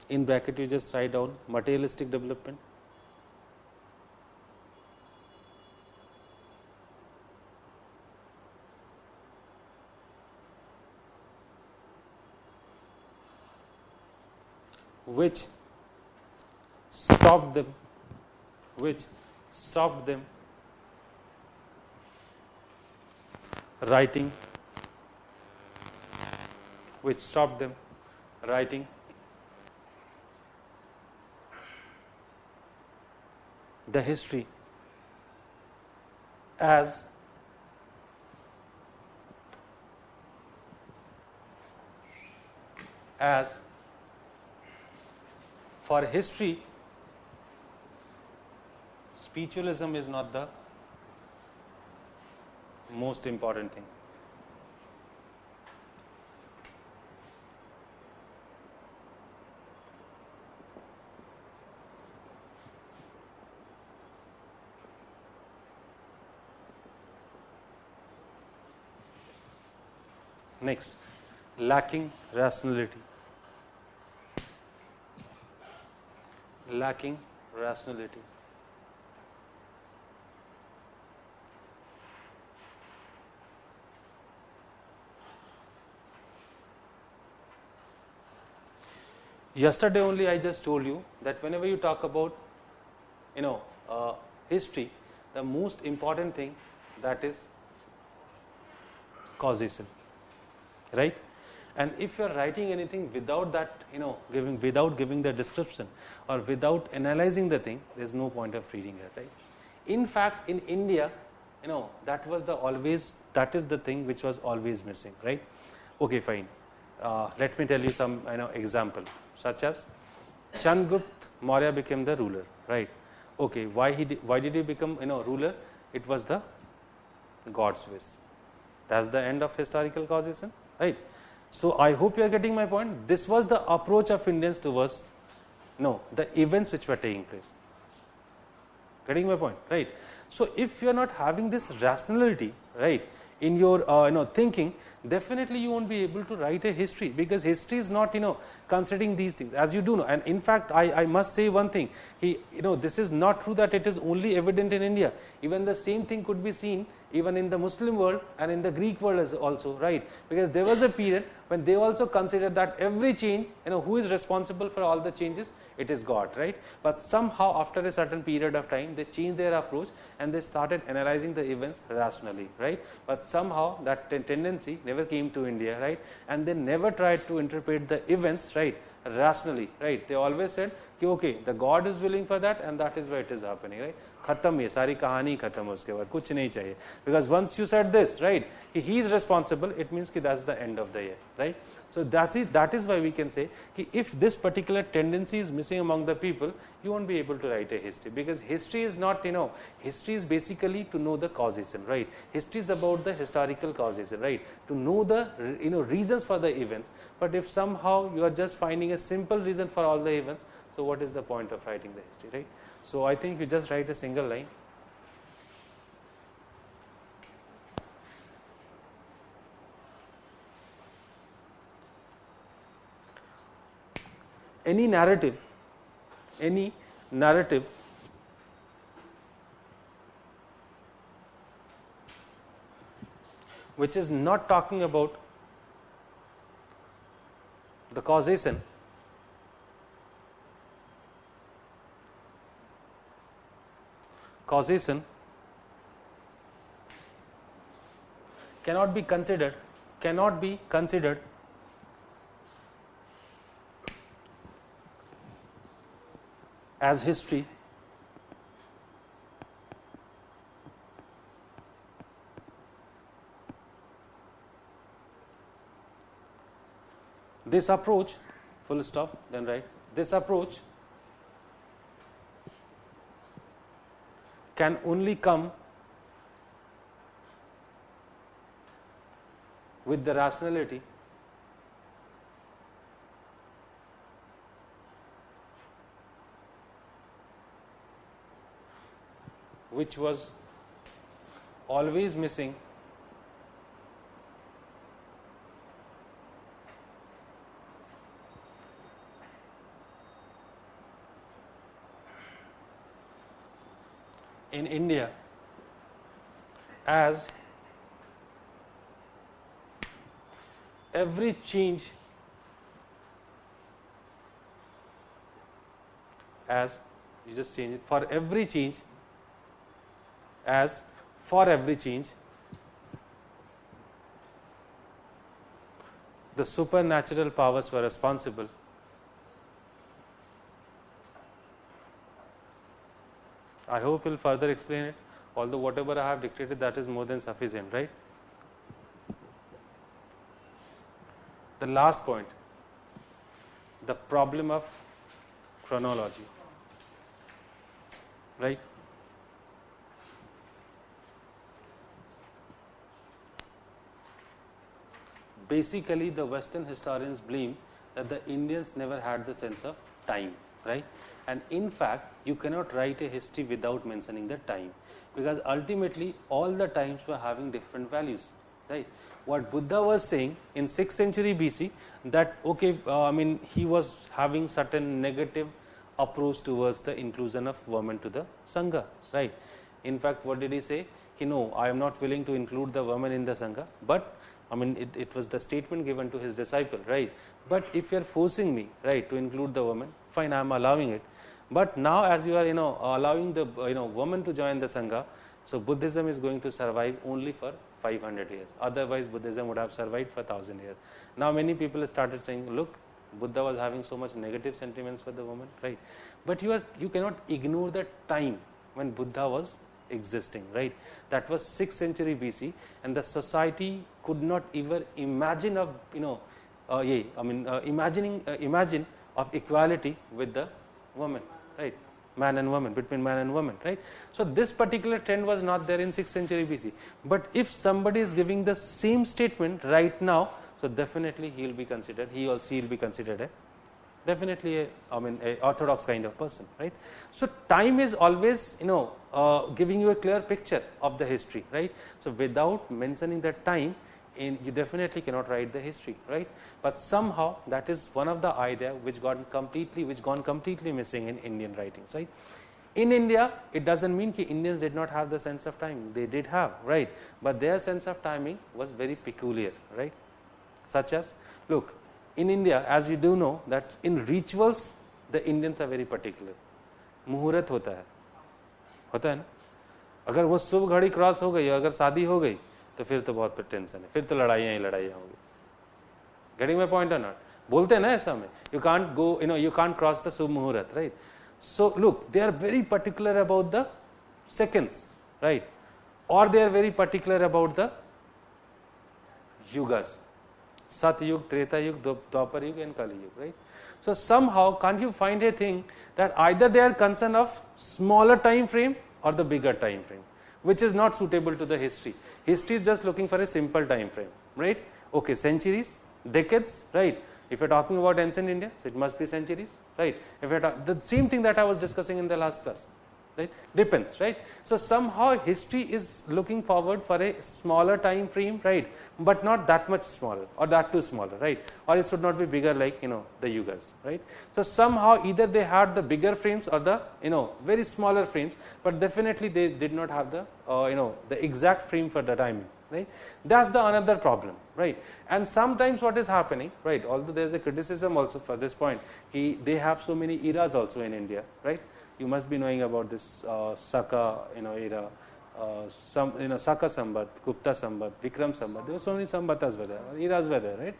in bracket you just write down materialistic development, which stopped them writing the history as for history, spiritualism is not the most important thing. Next, lacking rationality. Yesterday only I just told you that whenever you talk about history, the most important thing that is causation, right? And if you are writing anything without that, without giving the description or without analyzing the thing, there is no point of reading it, right? In fact, in India, that is the thing which was always missing, right? Okay, fine. Let me tell you some example, such as Chandragupta Maurya became the ruler, right? Okay, why did he become ruler? It was the God's wish. That's the end of historical causation, right? So I hope you are getting my point. This was the approach of Indians towards the events which were taking place. Getting my point, right? So if you are not having this rationality, right, in your thinking, definitely you won't be able to write a history, because history is not considering these things, as you do know. And in fact, I must say one thing. This is not true that it is only evident in India. Even the same thing could be seen even in the Muslim world and in the Greek world as also, right? Because there was a period when they also considered that every change, who is responsible for all the changes? It is God, right? But somehow after a certain period of time, they changed their approach and they started analyzing the events rationally, right? But somehow that tendency never came to India, right? And they never tried to interpret the events, right, rationally, right? They always said, okay, the God is willing for that and that is why it is happening, right? खत्म, ये सारी कहानी खत्म, उसके बाद कुछ नहीं चाहिए. Because once you said this, right, he is responsible, it means कि that's the end of the year, right? So that's it. That is why we can say कि if this particular tendency is missing among the people, you won't be able to write a history, because history is not, history is basically to know the causation, right? History is about the historical causation, right? To know the reasons for the events. But if somehow you are just finding a simple reason for all the events, so what is the point of writing the history, right? So I think you just write a single line. Any narrative which is not talking about the causation cannot be considered as history, This approach, full stop, then write, this approach can only come with the rationality which was always missing in India, as every change, as you just change it, for every change, as for every change, the supernatural powers were responsible. I hope we will further explain it, although whatever I have dictated, that is more than sufficient, right? The last point, the problem of chronology, right? Basically, the Western historians blame that the Indians never had the sense of time, right? And in fact, you cannot write a history without mentioning the time, because ultimately all the times were having different values, right? What Buddha was saying in 6th century BC, that okay, he was having certain negative approach towards the inclusion of women to the Sangha, right? In fact, what did he say? No, I am not willing to include the women in the Sangha, but it was the statement given to his disciple, right? But if you are forcing me, right, to include the women, fine, I am allowing it. But now, as you are, allowing the, women to join the Sangha, so Buddhism is going to survive only for 500 years. Otherwise, Buddhism would have survived for 1000 years. Now, many people started saying, look, Buddha was having so much negative sentiments for the woman, right? But you cannot ignore the time when Buddha was existing, right? That was 6th century BC, and the society could not even imagine of, imagine of equality with the woman, right? Man and woman, between man and woman, right? So this particular trend was not there in 6th century BC. But if somebody is giving the same statement right now, so definitely he will be considered, he or she will be considered a definitely a orthodox kind of person, right? So time is always, giving you a clear picture of the history, right? So without mentioning the time, you definitely cannot write the history, right? But somehow that is one of the idea which gone completely missing in Indian writings, right? In India, it doesn't mean that Indians did not have the sense of timing. They did have, right? But their sense of timing was very peculiar, right? Such as, look, in India, as you do know, that in rituals, the Indians are very particular. मुहूर्त होता है ना? अगर वो शुभ घड़ी cross हो गई, अगर शादी हो गई, तो फिर तो बहुत टेंशन है, फिर तो लड़ाइयाँ ही लड़ाइयाँ होगी. Getting my point or not? बोलते हैं ना ऐसा में, you can't go, you can't cross the शुभ मुहूर्त, right? So look, they are very particular about the seconds, right? Or they are very particular about the yugas. Satyug, Treta Yug, Dwapar Yug and Kali Yug, right? So somehow can't you find a thing that either they are concerned of smaller time frame or the bigger time frame, which is not suitable to the history. History is just looking for a simple time frame, right? Okay, centuries, decades, right? If you're talking about ancient India, so it must be centuries, right? If you're the same thing that I was discussing in the last class, right? Depends, right? So somehow history is looking forward for a smaller time frame, right? But not that much smaller or that too smaller, right? Or it should not be bigger like, the yugas, right? So somehow either they had the bigger frames or the, very smaller frames, but definitely they did not have the, the exact frame for the timing, right? That's the another problem, right? And sometimes what is happening, right? Although there is a criticism also for this point, they have so many eras also in India, right? You must be knowing about this Saka, era, Saka Sambat, Gupta Sambat, Vikram Sambat. There were so many Sambatas were there, eras were there, right?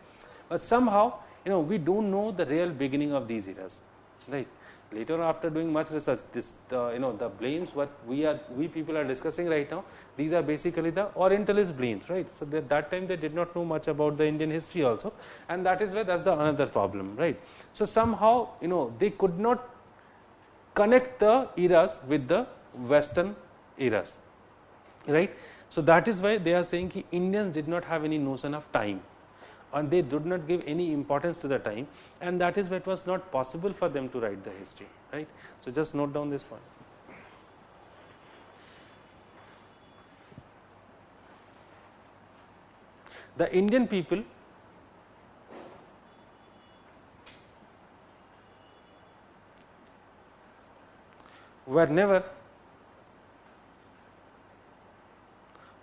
But somehow, we don't know the real beginning of these eras, right? Later, after doing much research, this the blames what we people are discussing right now, these are basically the Orientalist blames, right? So that time they did not know much about the Indian history also, and that is where that's the another problem, right? So somehow they could not connect the eras with the Western eras, right? So that is why they are saying that Indians did not have any notion of time, and they did not give any importance to the time, and that is why it was not possible for them to write the history, right? So just note down this point. The Indian people were never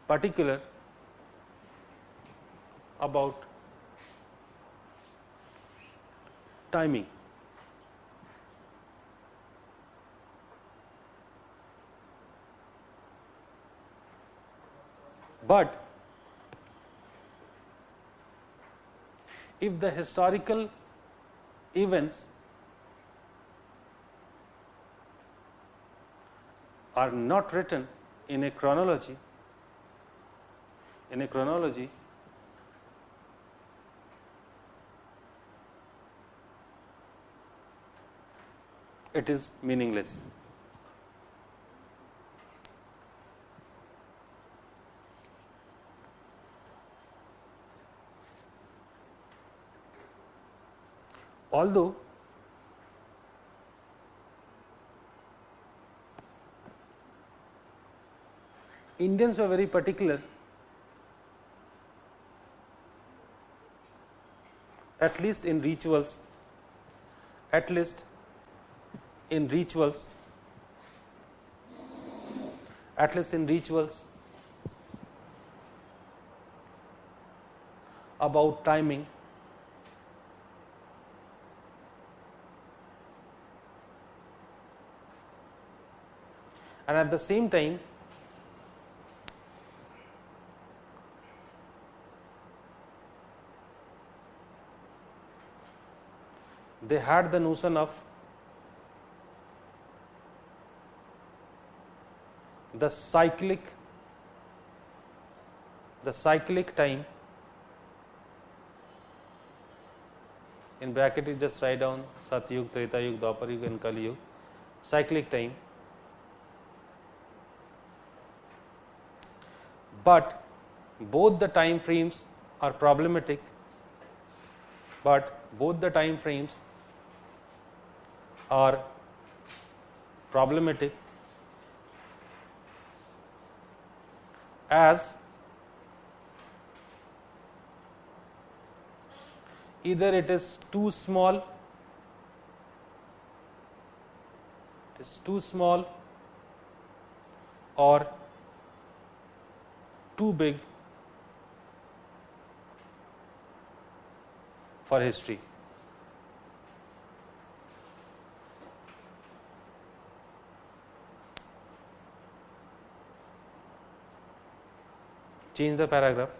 particular about timing. But if the historical events are not written in a chronology, it is meaningless. Although Indians were very particular, at least in rituals, about timing, and at the same time they had the notion of the cyclic time. In bracket you just write down Satyug, Treta Yug, Dwapar Yug and Kali Yug, cyclic time. But both the time frames are problematic, as either it is too small or too big for history. Change the paragraph.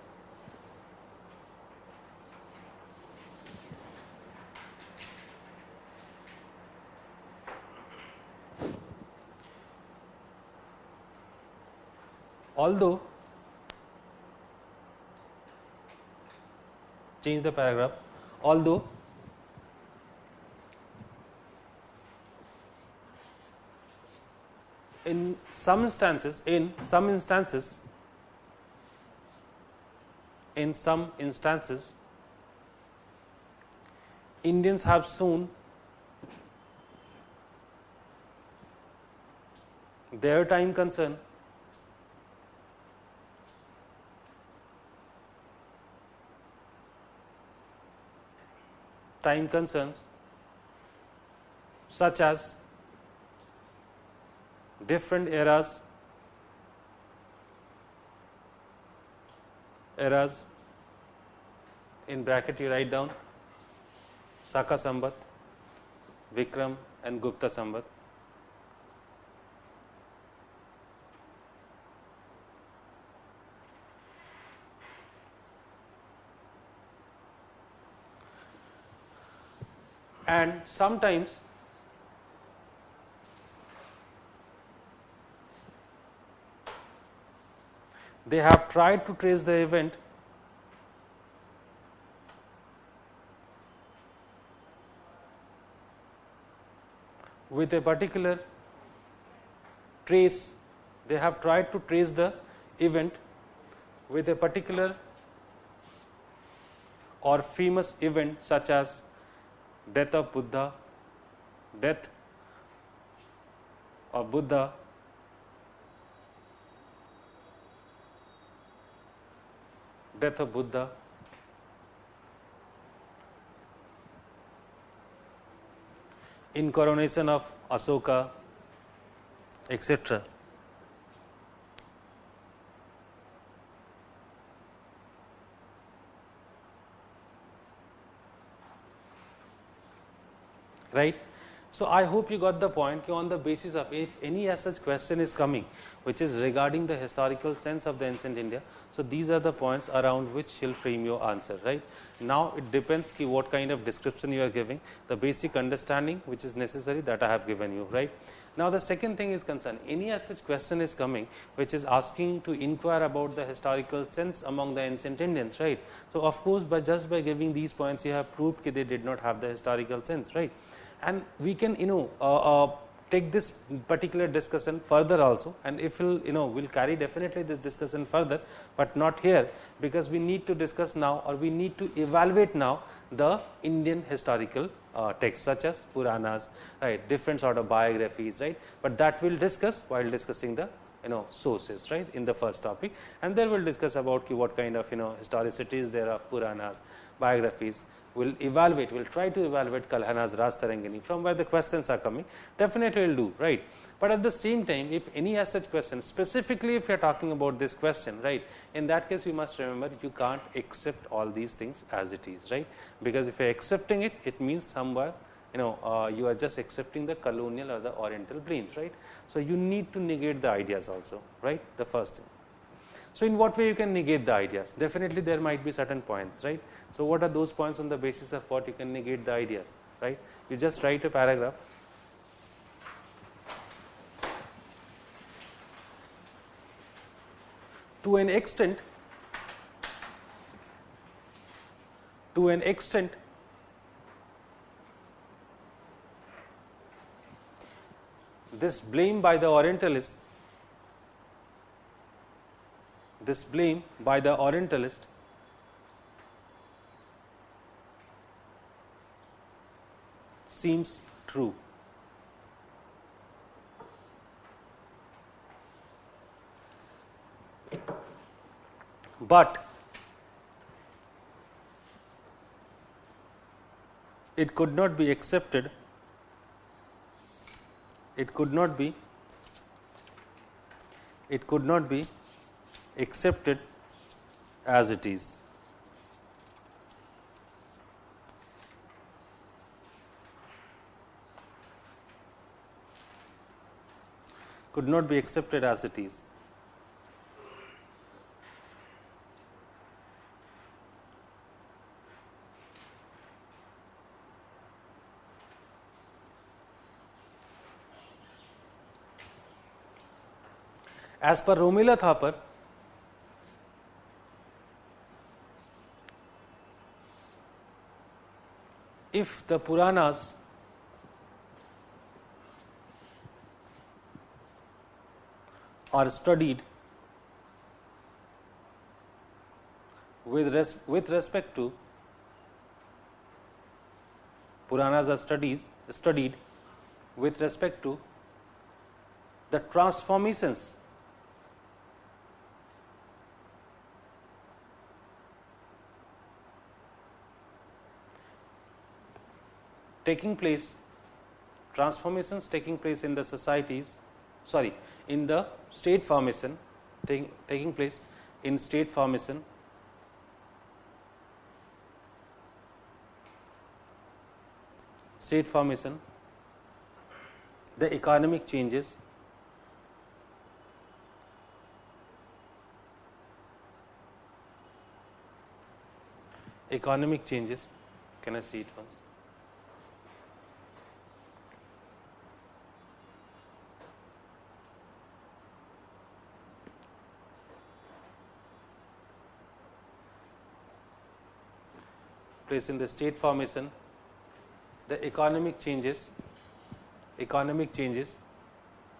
Although in some instances Indians have shown their time concerns such as different eras in bracket you write down Shaka Samvat, Vikram and Gupta Samvat. And sometimes they have tried to trace the event with a particular trace, they have tried to trace the event with a particular or famous event such as death of Buddha, death of Buddha, death of Buddha, incoronation of Asoka, etc. Right. So, I hope you got the point. On the basis of if any as such question is coming which is regarding the historical sense of the ancient India, so these are the points around which he will frame your answer. Right. Now, it depends ki what kind of description you are giving, the basic understanding which is necessary, that I have given you. Right. Now, the second thing is concerned, any as such question is coming which is asking to inquire about the historical sense among the ancient Indians. Right. So, of course, by just by giving these points you have proved that they did not have the historical sense. Right. And we can take this particular discussion further also, and if we'll carry definitely this discussion further, but not here, because we need to discuss now, or we need to evaluate now the Indian historical texts such as Puranas, right, different sort of biographies, right, but that we'll discuss while discussing the sources, right, in the first topic, and then we'll discuss about what kind of historicities there are, Puranas, biographies. We'll evaluate, we'll try to evaluate Kalhana's Raj Tarangini from where the questions are coming, definitely will do, right. But at the same time, if any as such question, specifically if you are talking about this question, right, in that case you must remember you can't accept all these things as it is, right, because if you are accepting it, it means somewhere you are just accepting the colonial or the oriental brains, right. So, you need to negate the ideas also, right, the first thing. So, in what way you can negate the ideas? Definitely there might be certain points, right. So, what are those points on the basis of what you can negate the ideas, right? You just write a paragraph. To an extent, this blame by the Orientalists, seems true. But it could not be accepted, accepted as it is. Could not be accepted as it is. As per Romila Thapar, if the Puranas are studied with respect to Puranas are studied with respect to the transformations taking place in the societies, in the state formation, taking place in state formation, the economic changes, can I see it once? place in the state formation, the economic changes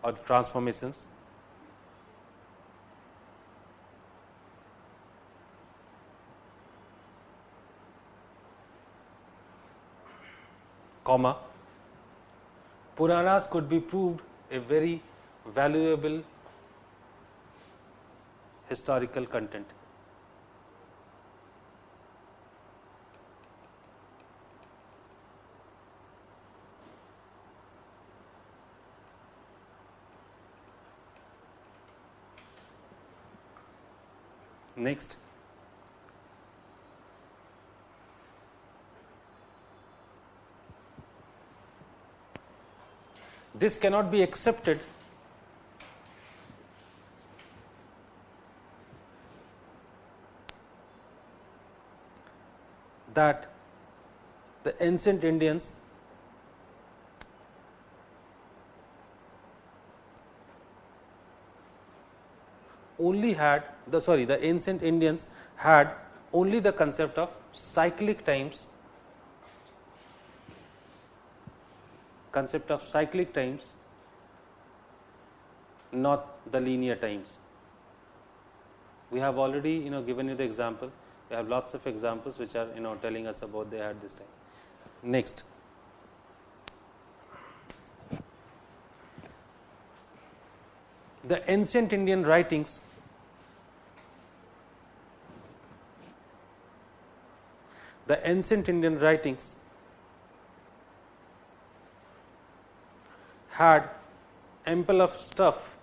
or the transformations, comma, Puranas could be proved a very valuable historical content. Next, this cannot be accepted that the ancient Indians the ancient Indians had only the concept of cyclic times, not the linear times. We have already given you the example. We have lots of examples which are telling us about they had this time. Next, the ancient Indian writings had ample of stuff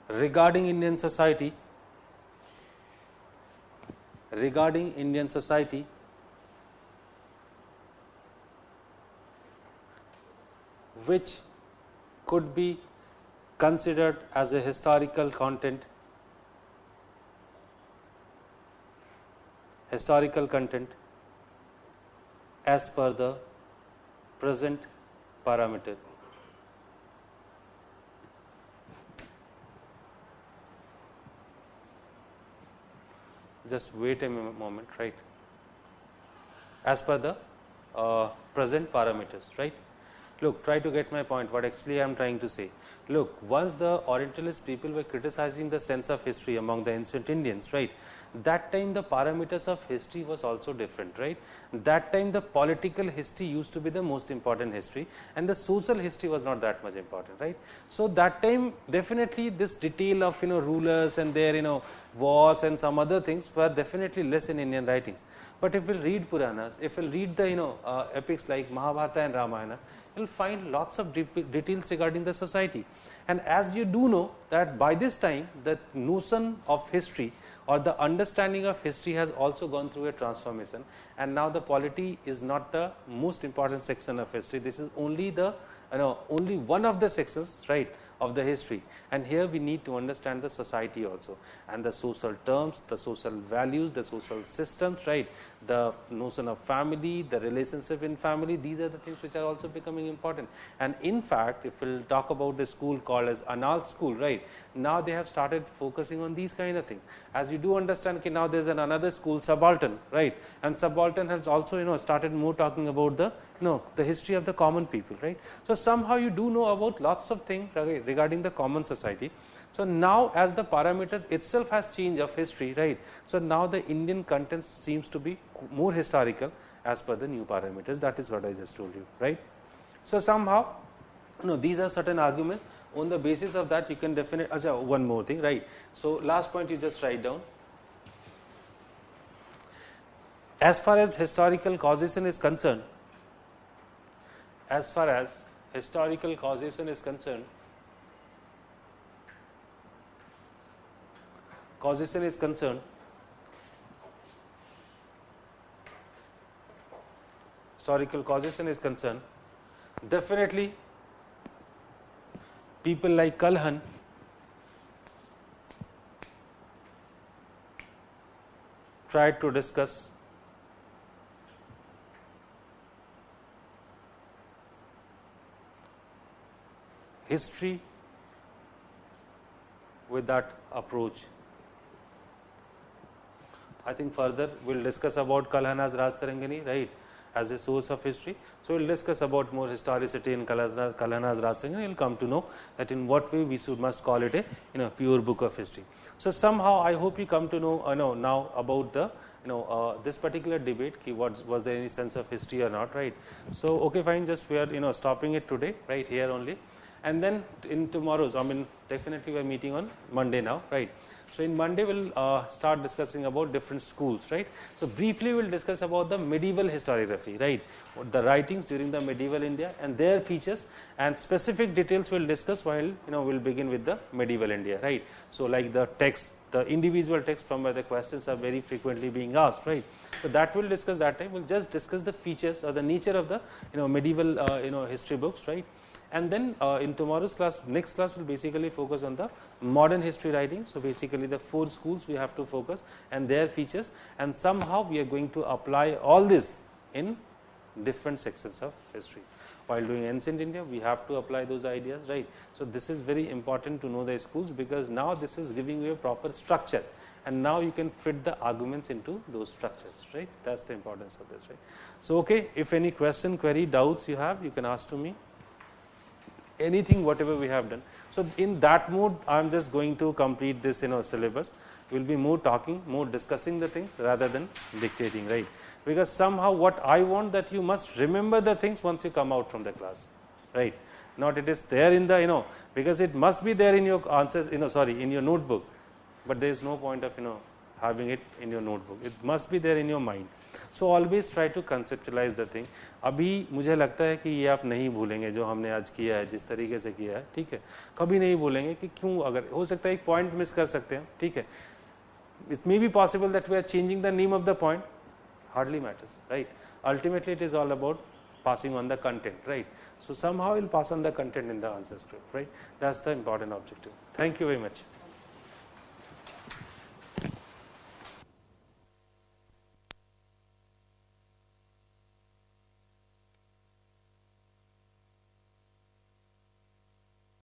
regarding Indian society, which could be considered as a historical content as per the present parameter. Just wait a moment, right? As per the present parameters, right? Look, try to get my point, what actually I am trying to say. Look, once the Orientalist people were criticizing the sense of history among the ancient Indians, right? That time the parameters of history was also different, right? That time the political history used to be the most important history and the social history was not that much important, right? So that time definitely this detail of rulers and their wars and some other things were definitely less in Indian writings. But if we'll read Puranas, if we'll read the epics like Mahabharata and Ramayana, you'll find lots of details regarding the society. And as you do know that by this time the notion of history or the understanding of history has also gone through a transformation, and now the polity is not the most important section of history. This is only the only one of the sections, right, of the history. And here we need to understand the society also, and the social terms, the social values, the social systems, right, the notion of family, the relationship in family. These are the things which are also becoming important. And in fact, if we'll talk about the school called as Anal school, right, now they have started focusing on these kind of things. As you do understand, now there's another school, Subaltern, right, and Subaltern has also started more talking about the history of the common people, right. So somehow you do know about lots of things regarding the common society. So now as the parameter itself has changed of history, right, so now the Indian content seems to be more historical as per the new parameters. That is what I just told you, right. So somehow these are certain arguments. On the basis of that you can definitely one more thing, right. So last point you just write down. As far as historical causation is concerned, definitely people like Kalhan tried to discuss history with that approach. I think further we'll discuss about Kalhana's Raj Tarangani, right, as a source of history. So we'll discuss about more historicity in Kalhana's Raj Tarangani. You'll come to know that in what way we must call it a pure book of history. So somehow I hope you come to know now about the this particular debate, was there any sense of history or not, right? So okay, fine, just we are stopping it today, right here only, and then in tomorrow's, I mean definitely we are meeting on Monday now, right? So in Monday we'll start discussing about different schools, right? So briefly we'll discuss about the medieval historiography, right? The writings during the medieval India and their features, and specific details we'll discuss while we'll begin with the medieval India, right? So like the text, the individual text from where the questions are very frequently being asked, right? So that we'll discuss that time. We'll just discuss the features or the nature of the medieval history books, right? And then in tomorrow's class, next class will basically focus on the modern history writing. So basically the 4 schools we have to focus and their features, and somehow we are going to apply all this in different sections of history. While doing ancient India, we have to apply those ideas, right? So this is very important to know the schools, because now this is giving you a proper structure, and now you can fit the arguments into those structures, right? That's the importance of this, right? So okay, if any question, query, doubts you have, you can ask to me. Anything, whatever we have done. So in that mode, I am just going to complete this syllabus. We will be more talking, more discussing the things rather than dictating, right? Because somehow what I want, that you must remember the things once you come out from the class, right? Not it is there in the because it must be there in your answers, in your notebook, but there is no point of having it in your notebook. It must be there in your mind. So always try to conceptualize the thing. अभी मुझे लगता है कि ये आप नहीं भूलेंगे जो हमने आज किया है, जिस तरीके से किया है, ठीक है, कभी नहीं भूलेंगे कि क्यों, अगर हो सकता है एक पॉइंट मिस कर सकते हैं, ठीक है, it may be possible that we are changing the name of the point, hardly matters, right? Ultimately it is all about passing on the content, right? So somehow we'll pass on the content in the answer script, right? That's the important objective. Thank you very much.